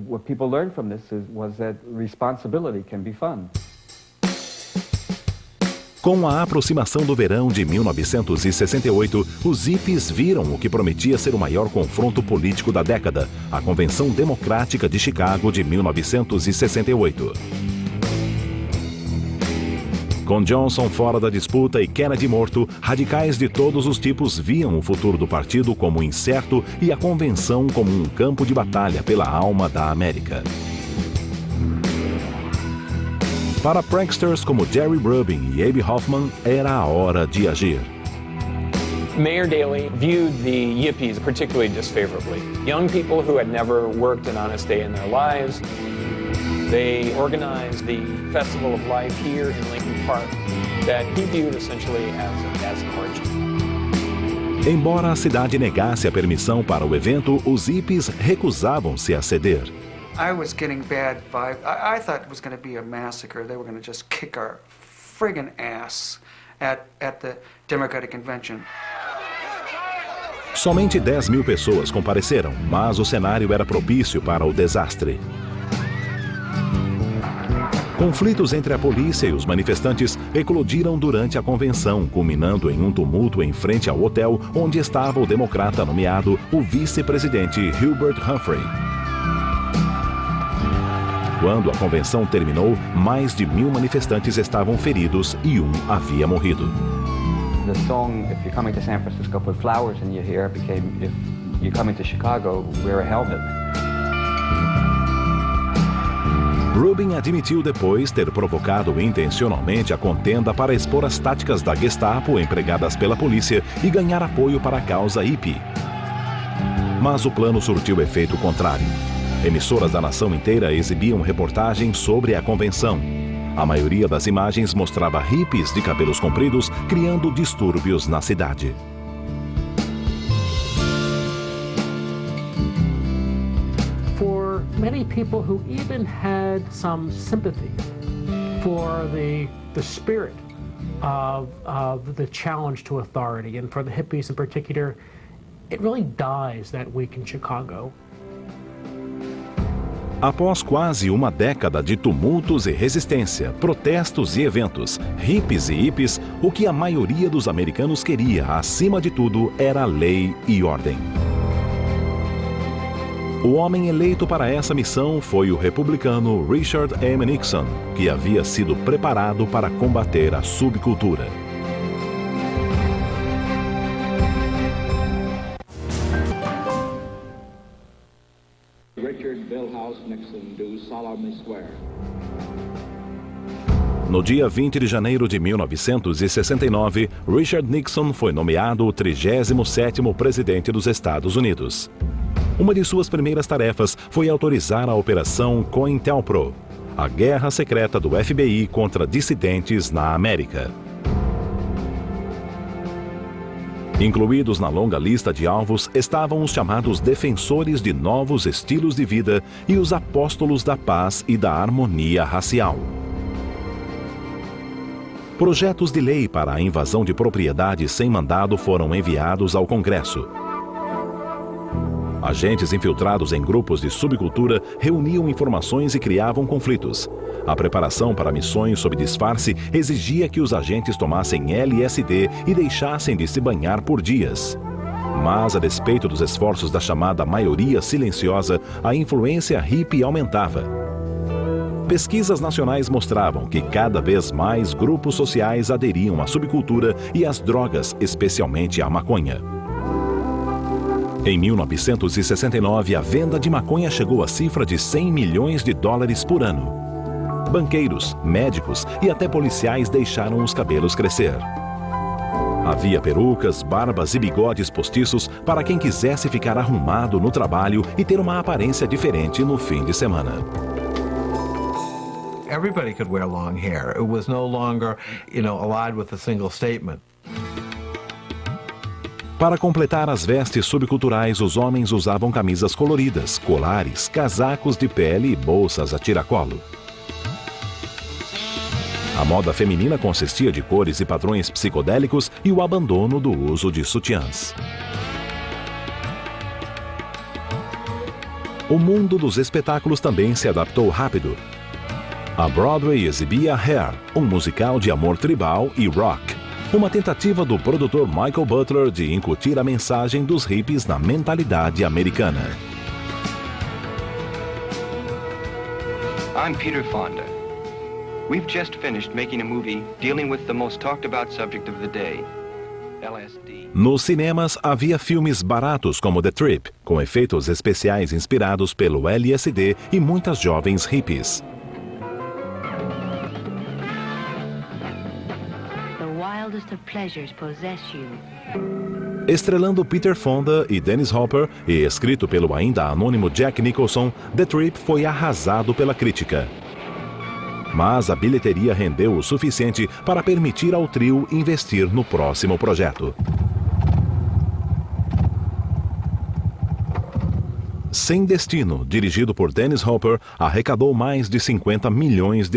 what people learned from this was that responsibility can be fun. Com a aproximação do verão de 1968, os hippies viram o que prometia ser o maior confronto político da década, a Convenção Democrática de Chicago de 1968. Com Johnson fora da disputa e Kennedy morto, radicais de todos os tipos viam o futuro do partido como incerto e a convenção como um campo de batalha pela alma da América. Para pranksters como Jerry Rubin e Abe Hoffman, era a hora de agir. Mayor Daley viewed the Yippies particularly disfavorably. Young people who had never worked an honest day in their lives. They organized the Festival of Life here in Lincoln Park that he viewed essentially as an orgy. Embora a cidade negasse a permissão para o evento, os hippies recusavam-se a ceder. I was getting bad vibes. I thought it was going to be a massacre. They were going to just kick our friggin' ass at the Democratic Convention. Somente 10.000 pessoas compareceram, mas o cenário era propício para o desastre. Conflitos entre a polícia e os manifestantes eclodiram durante a convenção, culminando em um tumulto em frente ao hotel onde estava o democrata nomeado, o vice-presidente Hubert Humphrey. Quando a convenção terminou, mais de 1.000 manifestantes estavam feridos e um havia morrido. The song "If You're Coming to San Francisco, Put Flowers in Your Hair" became "If You're Coming to Chicago, Wear a Helmet." Rubin admitiu depois ter provocado intencionalmente a contenda para expor as táticas da Gestapo empregadas pela polícia e ganhar apoio para a causa hippie. Mas o plano surtiu efeito contrário. Emissoras da nação inteira exibiam reportagens sobre a convenção. A maioria das imagens mostrava hippies de cabelos compridos criando distúrbios na cidade. For many people who even had some sympathy for the spirit of the challenge to authority, and for the hippies in particular, it really dies that week in Chicago. Após quase uma década de tumultos e resistência, protestos e eventos, hippies e hippies, o que a maioria dos americanos queria, acima de tudo, era lei e ordem. O homem eleito para essa missão foi o republicano Richard M. Nixon, que havia sido preparado para combater a subcultura. No dia 20 de janeiro de 1969, Richard Nixon foi nomeado o 37º presidente dos Estados Unidos. Uma de suas primeiras tarefas foi autorizar a Operação COINTELPRO, a guerra secreta do FBI contra dissidentes na América. Incluídos na longa lista de alvos estavam os chamados defensores de novos estilos de vida e os apóstolos da paz e da harmonia racial. Projetos de lei para a invasão de propriedade sem mandado foram enviados ao Congresso. Agentes infiltrados em grupos de subcultura reuniam informações e criavam conflitos. A preparação para missões sob disfarce exigia que os agentes tomassem LSD e deixassem de se banhar por dias. Mas, a despeito dos esforços da chamada maioria silenciosa, a influência hippie aumentava. Pesquisas nacionais mostravam que cada vez mais grupos sociais aderiam à subcultura e às drogas, especialmente à maconha. Em 1969, a venda de maconha chegou à cifra de $100 milhões por ano. Banqueiros, médicos e até policiais deixaram os cabelos crescer. Havia perucas, barbas e bigodes postiços para quem quisesse ficar arrumado no trabalho e ter uma aparência diferente no fim de semana. Everybody could wear long hair. It was no longer, allied with a single statement. Para completar as vestes subculturais, os homens usavam camisas coloridas, colares, casacos de pele e bolsas a tiracolo. A moda feminina consistia de cores e padrões psicodélicos e o abandono do uso de sutiãs. O mundo dos espetáculos também se adaptou rápido. A Broadway exibia Hair, um musical de amor tribal e rock. Uma tentativa do produtor Michael Butler de incutir a mensagem dos hippies na mentalidade americana. I'm Peter Fonda. We've just finished making a movie dealing with the most talked about subject of the day, LSD. Nos cinemas havia filmes baratos como The Trip, com efeitos especiais inspirados pelo LSD e muitas jovens hippies. Of pleasures possess you. Estrelando Peter Fonda e Dennis Hopper e escrito pelo ainda anônimo Jack Nicholson, The Trip foi arrasado pela crítica. Mas a bilheteria rendeu o suficiente para permitir ao trio investir no próximo projeto. Sem Destino, dirigido por Dennis Hopper, arrecadou mais de $50 milhões.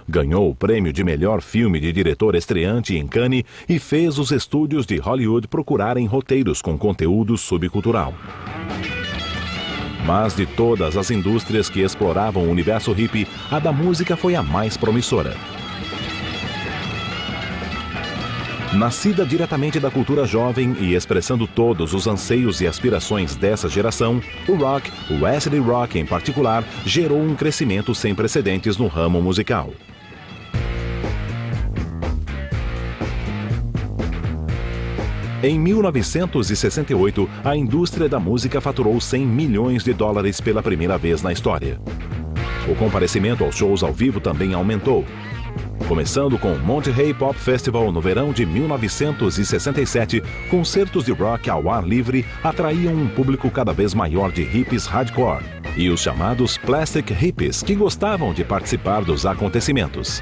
Ganhou o prêmio de melhor filme de diretor estreante em Cannes e fez os estúdios de Hollywood procurarem roteiros com conteúdo subcultural. Mas de todas as indústrias que exploravam o universo hippie, a da música foi a mais promissora. Nascida diretamente da cultura jovem e expressando todos os anseios e aspirações dessa geração, o rock, o acid rock em particular, gerou um crescimento sem precedentes no ramo musical. Em 1968, a indústria da música faturou $100 milhões pela primeira vez na história. O comparecimento aos shows ao vivo também aumentou. Começando com o Monterey Pop Festival no verão de 1967, concertos de rock ao ar livre atraíam um público cada vez maior de hippies hardcore e os chamados Plastic Hippies, que gostavam de participar dos acontecimentos.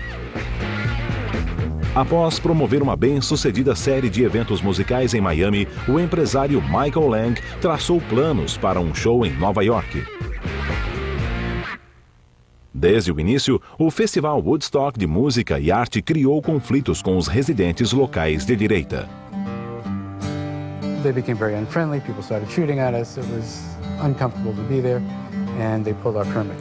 Após promover uma bem-sucedida série de eventos musicais em Miami, o empresário Michael Lang traçou planos para um show em Nova York. Desde o início, o Festival Woodstock de Música e Arte criou conflitos com os residentes locais de direita. They became very unfriendly, people started shooting at us, it was uncomfortable to be there, and they pulled our permit.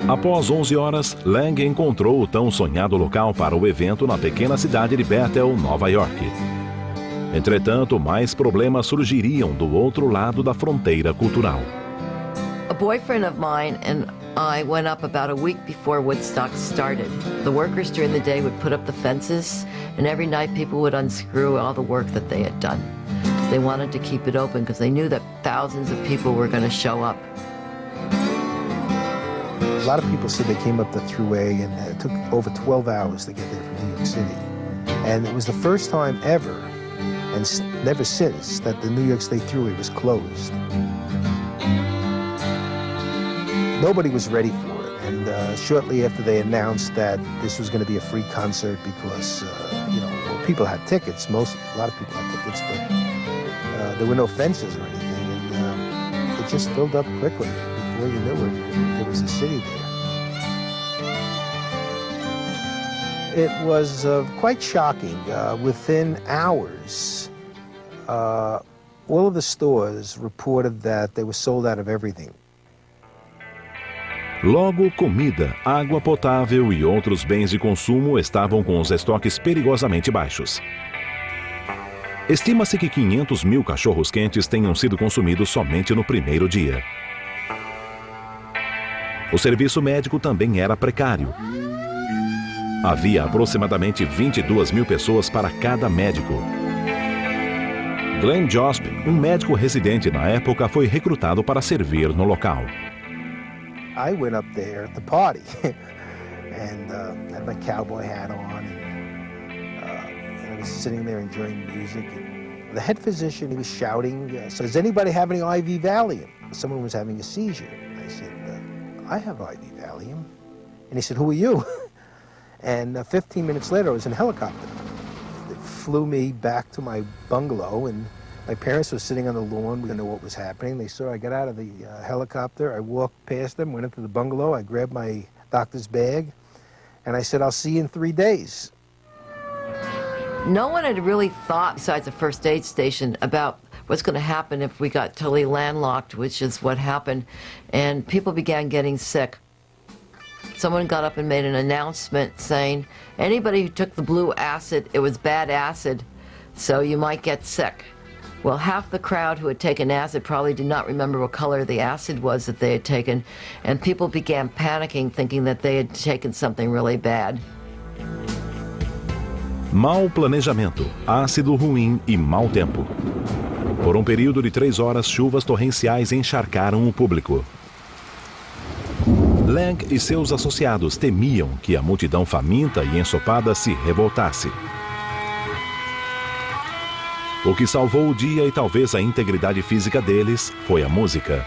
Após 11 horas, Lang encontrou o tão sonhado local para o evento na pequena cidade de Bethel, Nova York. Entretanto, mais problemas surgiriam do outro lado da fronteira cultural. A boyfriend of mine and I went up about a week before Woodstock started. The workers during the day would put up the fences, and every night people would unscrew all the work that they had done. They wanted to keep it open because they knew that thousands of people were going to show up. A lot of people said they came up the thruway and it took over 12 hours to get there from New York City. And it was the first time ever And never since that the New York State Thruway was closed. Nobody was ready for it, and shortly after they announced that this was going to be a free concert because, you know, well, people had tickets, a lot of people had tickets, but there were no fences or anything, and it just filled up quickly. Before you knew it, there was a city there. It was quite shocking. Within hours, all of the stores reported that they were sold out of everything. Logo, comida, água potável e outros bens de consumo estavam com os estoques perigosamente baixos. Estima-se que 500 mil cachorros-quentes tenham sido consumidos somente no primeiro dia. O serviço médico também era precário. Havia aproximadamente 22 mil pessoas para cada médico. Glenn Josp, um médico residente na época, foi recrutado para servir no local. I went up there at the party and had my cowboy hat on, and I was sitting there enjoying music. And the head physician, he was shouting, so does anybody have any IV Valium? Someone was having a seizure. I said, I have IV Valium. And he said, who are you? And 15 minutes later, I was in a helicopter. They flew me back to my bungalow, and my parents were sitting on the lawn. We didn't know what was happening. They saw I got out of the helicopter. I walked past them, went into the bungalow. I grabbed my doctor's bag, and I said, I'll see you in 3 days. No one had really thought, besides the first aid station, about what's going to happen if we got totally landlocked, which is what happened, and people began getting sick. Someone got up and made an announcement saying, anybody who took the blue acid, it was bad acid, so you might get sick. Well, half the crowd who had taken acid probably did not remember what color the acid was that they had taken, and people began panicking, thinking that they had taken something really bad. Mau planejamento, ácido ruim e mau tempo. Por um período de 3 horas, chuvas torrenciais encharcaram o público. Lang e seus associados temiam que a multidão faminta e ensopada se revoltasse. O que salvou o dia e talvez a integridade física deles foi a música.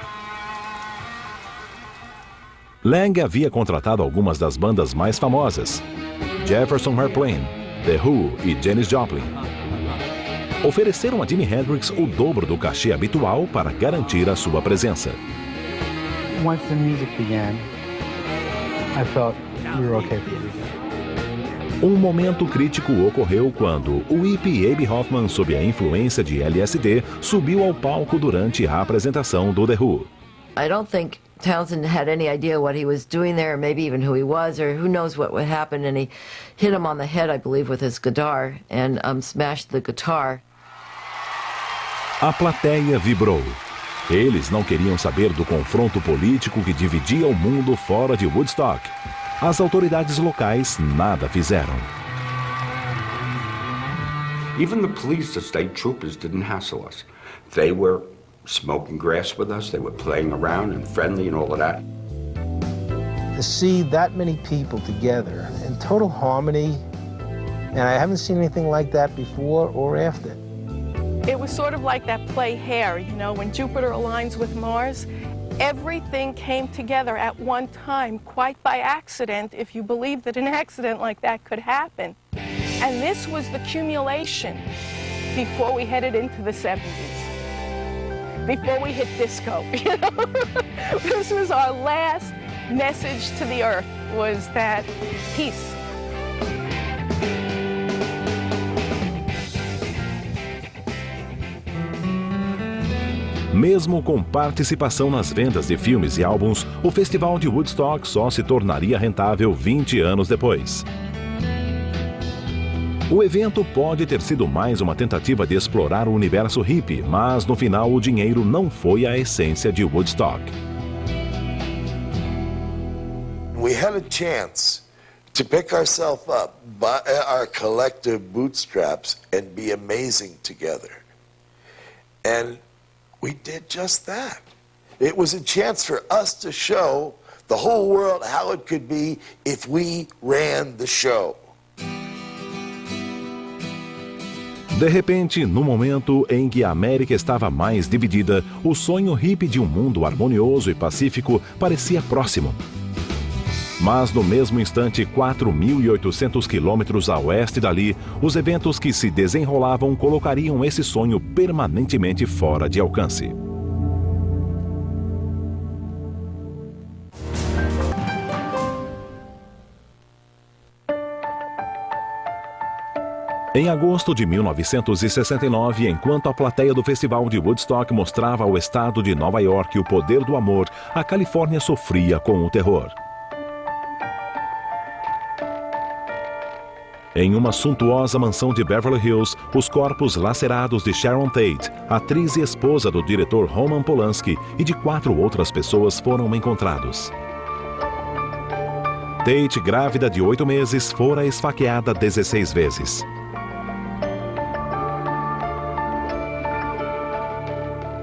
Lang havia contratado algumas das bandas mais famosas, Jefferson Airplane, The Who e Janis Joplin. Ofereceram a Jimi Hendrix o dobro do cachê habitual para garantir a sua presença. Once the music began, I felt we were okay for the weekend. Um momento crítico ocorreu quando o hippie Abe Hoffman, sob a influência de LSD, subiu ao palco durante a apresentação do The Who. I don't think Townsend had any idea what he was doing there, or maybe even who he was, or who knows what would happen, and he hit him on the head, I believe, with his guitar, and smashed the guitar. A plateia vibrou. Eles não queriam saber do confronto político que dividia o mundo fora de Woodstock. As autoridades locais nada fizeram. Even the police, the state troopers, didn't hassle us. They were smoking grass with us, they were playing around and friendly and all of that. To see that many people together in total harmony, and I haven't seen anything like that before or after. It was sort of like that play Hair, you know, when Jupiter aligns with Mars. Everything came together at one time, quite by accident, if you believe that an accident like that could happen. And this was the accumulation before we headed into the 70s, before we hit disco, you know. This was our last message to the earth, was that peace. Mesmo com participação nas vendas de filmes e álbuns, o Festival de Woodstock só se tornaria rentável 20 anos depois. O evento pode ter sido mais uma tentativa de explorar o universo hippie, mas no final o dinheiro não foi a essência de Woodstock. We had a chance to pick ourselves up by our collective bootstraps and be amazing together. And we did just that. It was a chance for us to show the whole world how it could be if we ran the show. De repente, no momento em que a América estava mais dividida, o sonho hippie de um mundo harmonioso e pacífico parecia próximo. Mas no mesmo instante, 4.800 quilômetros a oeste dali, os eventos que se desenrolavam colocariam esse sonho permanentemente fora de alcance. Em agosto de 1969, enquanto a plateia do Festival de Woodstock mostrava ao estado de Nova York o poder do amor, a Califórnia sofria com o terror. Em uma suntuosa mansão de Beverly Hills, os corpos lacerados de Sharon Tate, atriz e esposa do diretor Roman Polanski, e de 4 outras pessoas foram encontrados. Tate, grávida de 8 meses, fora esfaqueada 16 vezes.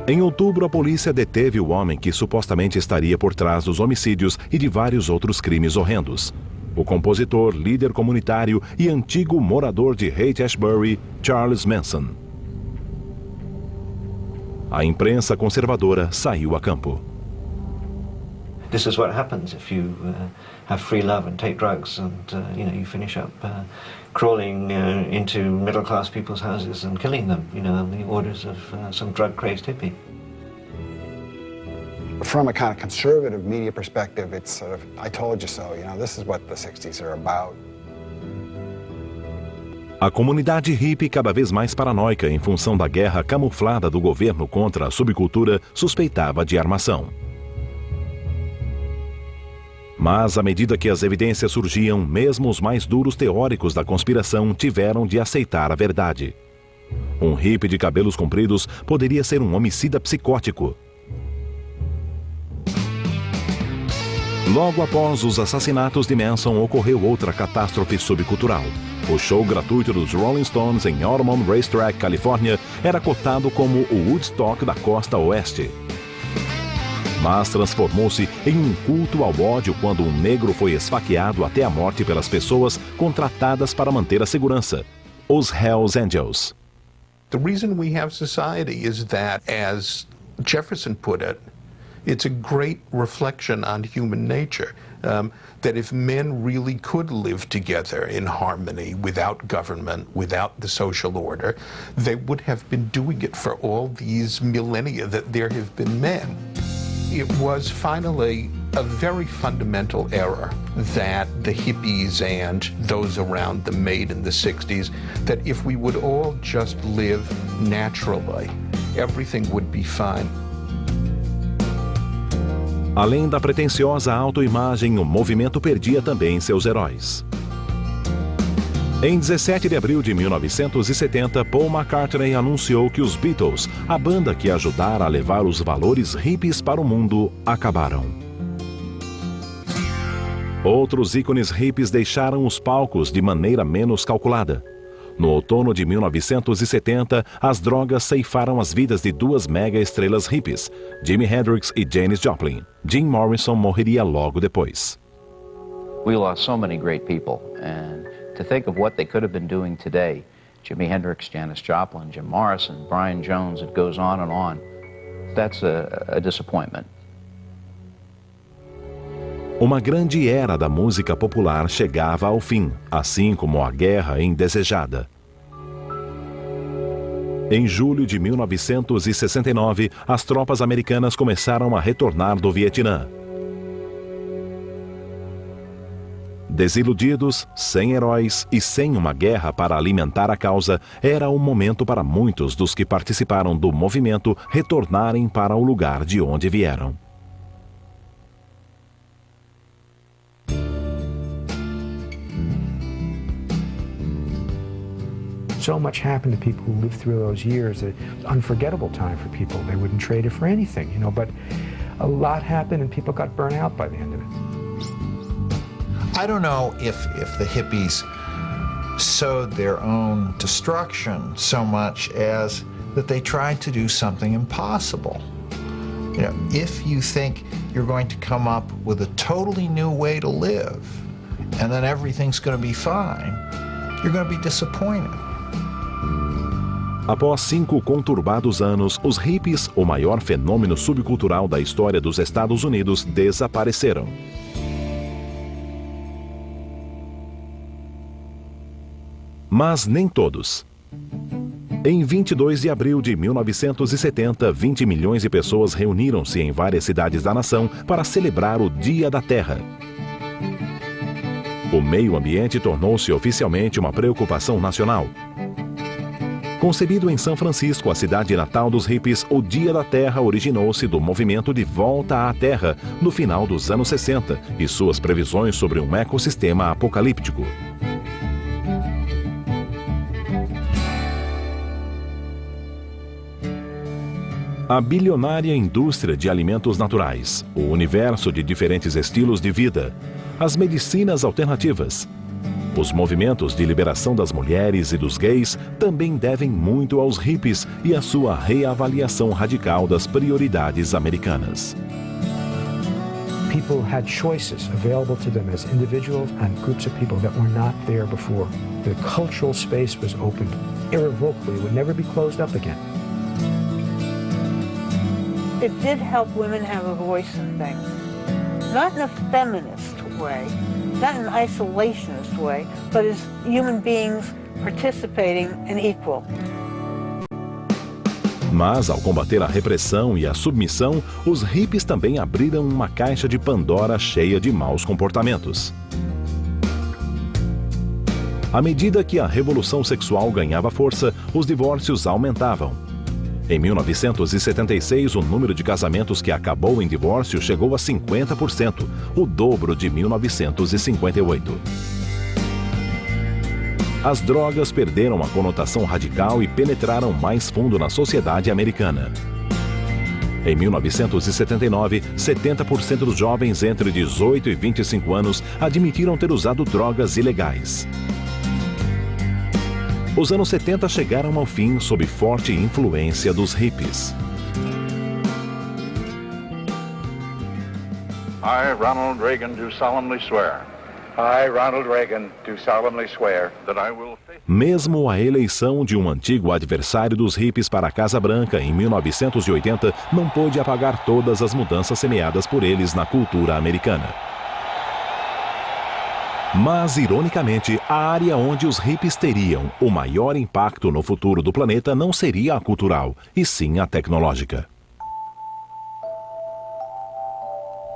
Em outubro, a polícia deteve o homem que supostamente estaria por trás dos homicídios e de vários outros crimes horrendos. O compositor, líder comunitário e antigo morador de Haight-Ashbury, Charles Manson. A imprensa conservadora saiu a campo. This is what happens if you have free love and take drugs, and you finish up crawling into middle-class people's houses and killing them, on the orders of some drug-crazed hippie. From a kind of conservative media perspective, it's sort of, I told you so, this is what the 60s are about. A comunidade hippie, cada vez mais paranoica em função da guerra camuflada do governo contra a subcultura, suspeitava de armação. Mas, à medida que as evidências surgiam, mesmo os mais duros teóricos da conspiração tiveram de aceitar a verdade. Um hippie de cabelos compridos poderia ser um homicida psicótico. Logo após os assassinatos de Manson, ocorreu outra catástrofe subcultural. O show gratuito dos Rolling Stones em Altamont Racetrack, Califórnia, era cotado como o Woodstock da costa oeste. Mas transformou-se em um culto ao ódio quando um negro foi esfaqueado até a morte pelas pessoas contratadas para manter a segurança, os Hells Angels. The reason we have society is that, as Jefferson put it, it's a great reflection on human nature, that if men really could live together in harmony without government, without the social order, they would have been doing it for all these millennia that there have been men. It was finally a very fundamental error that the hippies and those around them made in the 60s, that if we would all just live naturally, everything would be fine. Além da pretensiosa autoimagem, o movimento perdia também seus heróis. Em 17 de abril de 1970, Paul McCartney anunciou que os Beatles, a banda que ajudara a levar os valores hippies para o mundo, acabaram. Outros ícones hippies deixaram os palcos de maneira menos calculada. No outono de 1970, as drogas ceifaram as vidas de 2 mega-estrelas hippies, Jimi Hendrix e Janis Joplin. Jim Morrison morreria logo depois. We lost so many great people, and to think of what they could have been doing today, Jimi Hendrix, Janis Joplin, Jim Morrison, Brian Jones, it goes on and on. That's a disappointment. Uma grande era da música popular chegava ao fim, assim como a guerra indesejada. Em julho de 1969, as tropas americanas começaram a retornar do Vietnã. Desiludidos, sem heróis e sem uma guerra para alimentar a causa, era o momento para muitos dos que participaram do movimento retornarem para o lugar de onde vieram. So much happened to people who lived through those years. It's an unforgettable time for people. They wouldn't trade it for anything, but a lot happened and people got burnt out by the end of it. I don't know if the hippies sowed their own destruction so much as that they tried to do something impossible. If you think you're going to come up with a totally new way to live and then everything's going to be fine, you're going to be disappointed. Após 5 conturbados anos, os hippies, o maior fenômeno subcultural da história dos Estados Unidos, desapareceram. Mas nem todos. Em 22 de abril de 1970, 20 milhões de pessoas reuniram-se em várias cidades da nação para celebrar o Dia da Terra. O meio ambiente tornou-se oficialmente uma preocupação nacional. Concebido em São Francisco, a cidade natal dos hippies, o Dia da Terra originou-se do movimento de volta à Terra no final dos anos 60 e suas previsões sobre um ecossistema apocalíptico. A bilionária indústria de alimentos naturais, o universo de diferentes estilos de vida, as medicinas alternativas, os movimentos de liberação das mulheres e dos gays também devem muito aos hippies e à sua reavaliação radical das prioridades americanas. People had choices available to them as individuals and groups of people that were not there before. The cultural space was opened irrevocably. It would never be closed up again. It did help women have a voice in things. Not in a feminist way, not in an isolationist way, but as human beings participating and equal. Mas, ao combater a repressão e a submissão, os hippies também abriram uma caixa de Pandora cheia de maus comportamentos. À medida que a revolução sexual ganhava força, os divórcios aumentavam. Em 1976, o número de casamentos que acabou em divórcio chegou a 50%, o dobro de 1958. As drogas perderam a conotação radical e penetraram mais fundo na sociedade americana. Em 1979, 70% dos jovens entre 18 e 25 anos admitiram ter usado drogas ilegais. Os anos 70 chegaram ao fim sob forte influência dos hippies. I, Ronald Reagan, do solemnly swear. I, Ronald Reagan, do solemnly swear that I will... Mesmo a eleição de um antigo adversário dos hippies para a Casa Branca em 1980 não pôde apagar todas as mudanças semeadas por eles na cultura americana. Mas, ironicamente, a área onde os hippies teriam o maior impacto no futuro do planeta não seria a cultural, e sim a tecnológica.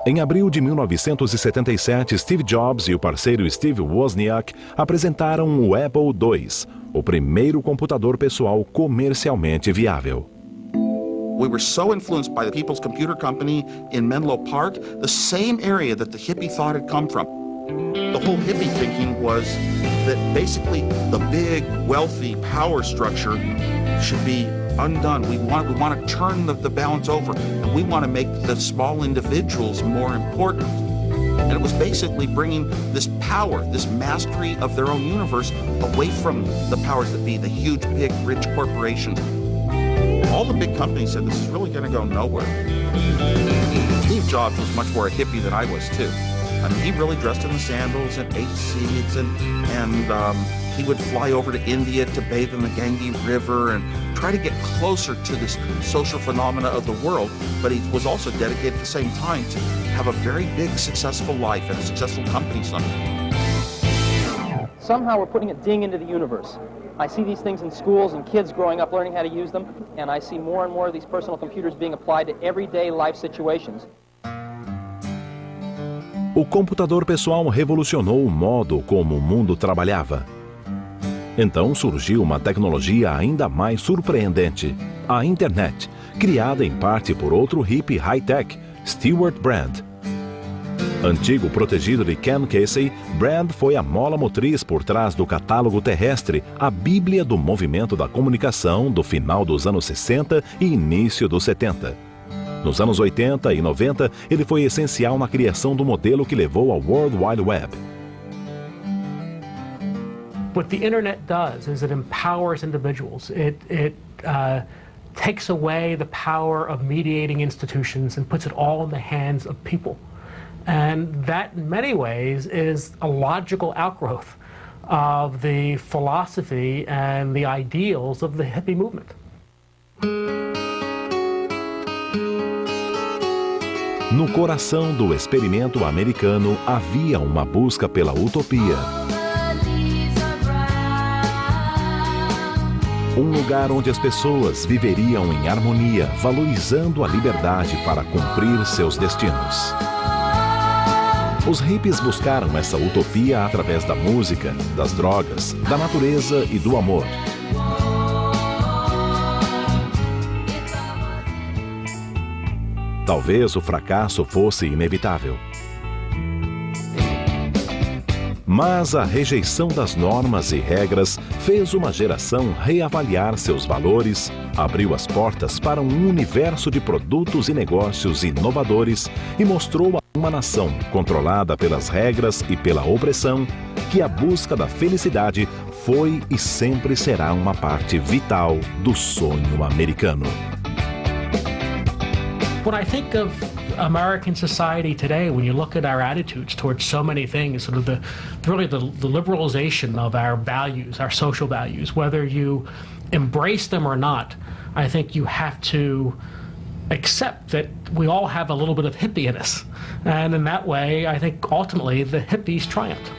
Em abril de 1977, Steve Jobs e o parceiro Steve Wozniak apresentaram o Apple II, o primeiro computador pessoal comercialmente viável. We were so influenced by the People's Computer Company in Menlo Park, the same area that the hippie thought had come from. The whole hippie thinking was that basically the big, wealthy power structure should be undone. We want to turn the balance over, and we want to make the small individuals more important. And it was basically bringing this power, this mastery of their own universe away from the powers that be, the huge, big, rich corporations. All the big companies said this is really going to go nowhere. Steve Jobs was much more a hippie than I was, too. I mean, he really dressed in the sandals and ate seeds, and he would fly over to India to bathe in the Ganges River and try to get closer to this social phenomena of the world, but he was also dedicated at the same time to have a very big, successful life and a successful company someday. Somehow we're putting a ding into the universe. I see these things in schools and kids growing up learning how to use them, and I see more and more of these personal computers being applied to everyday life situations. O computador pessoal revolucionou o modo como o mundo trabalhava. Então surgiu uma tecnologia ainda mais surpreendente, a internet, criada em parte por outro hippie high-tech, Stewart Brand. Antigo protegido de Ken Casey, Brand foi a mola motriz por trás do catálogo terrestre, a bíblia do movimento da comunicação do final dos anos 60 e início dos 70. Nos anos 80 e 90, ele foi essencial na criação do modelo que levou ao World Wide Web. What the internet does is it empowers individuals. It takes away the power of mediating institutions and puts it all in the hands of people. And that, in many ways, is a logical outgrowth of the philosophy and the ideals of the hippie movement. No coração do experimento americano havia uma busca pela utopia. Um lugar onde as pessoas viveriam em harmonia, valorizando a liberdade para cumprir seus destinos. Os hippies buscaram essa utopia através da música, das drogas, da natureza e do amor. Talvez o fracasso fosse inevitável. Mas a rejeição das normas e regras fez uma geração reavaliar seus valores, abriu as portas para um universo de produtos e negócios inovadores e mostrou a uma nação controlada pelas regras e pela opressão que a busca da felicidade foi e sempre será uma parte vital do sonho americano. When I think of American society today, when you look at our attitudes towards so many things, sort of the liberalization of our values, our social values, whether you embrace them or not, I think you have to accept that we all have a little bit of hippie in us. And in that way, I think ultimately the hippies triumphed.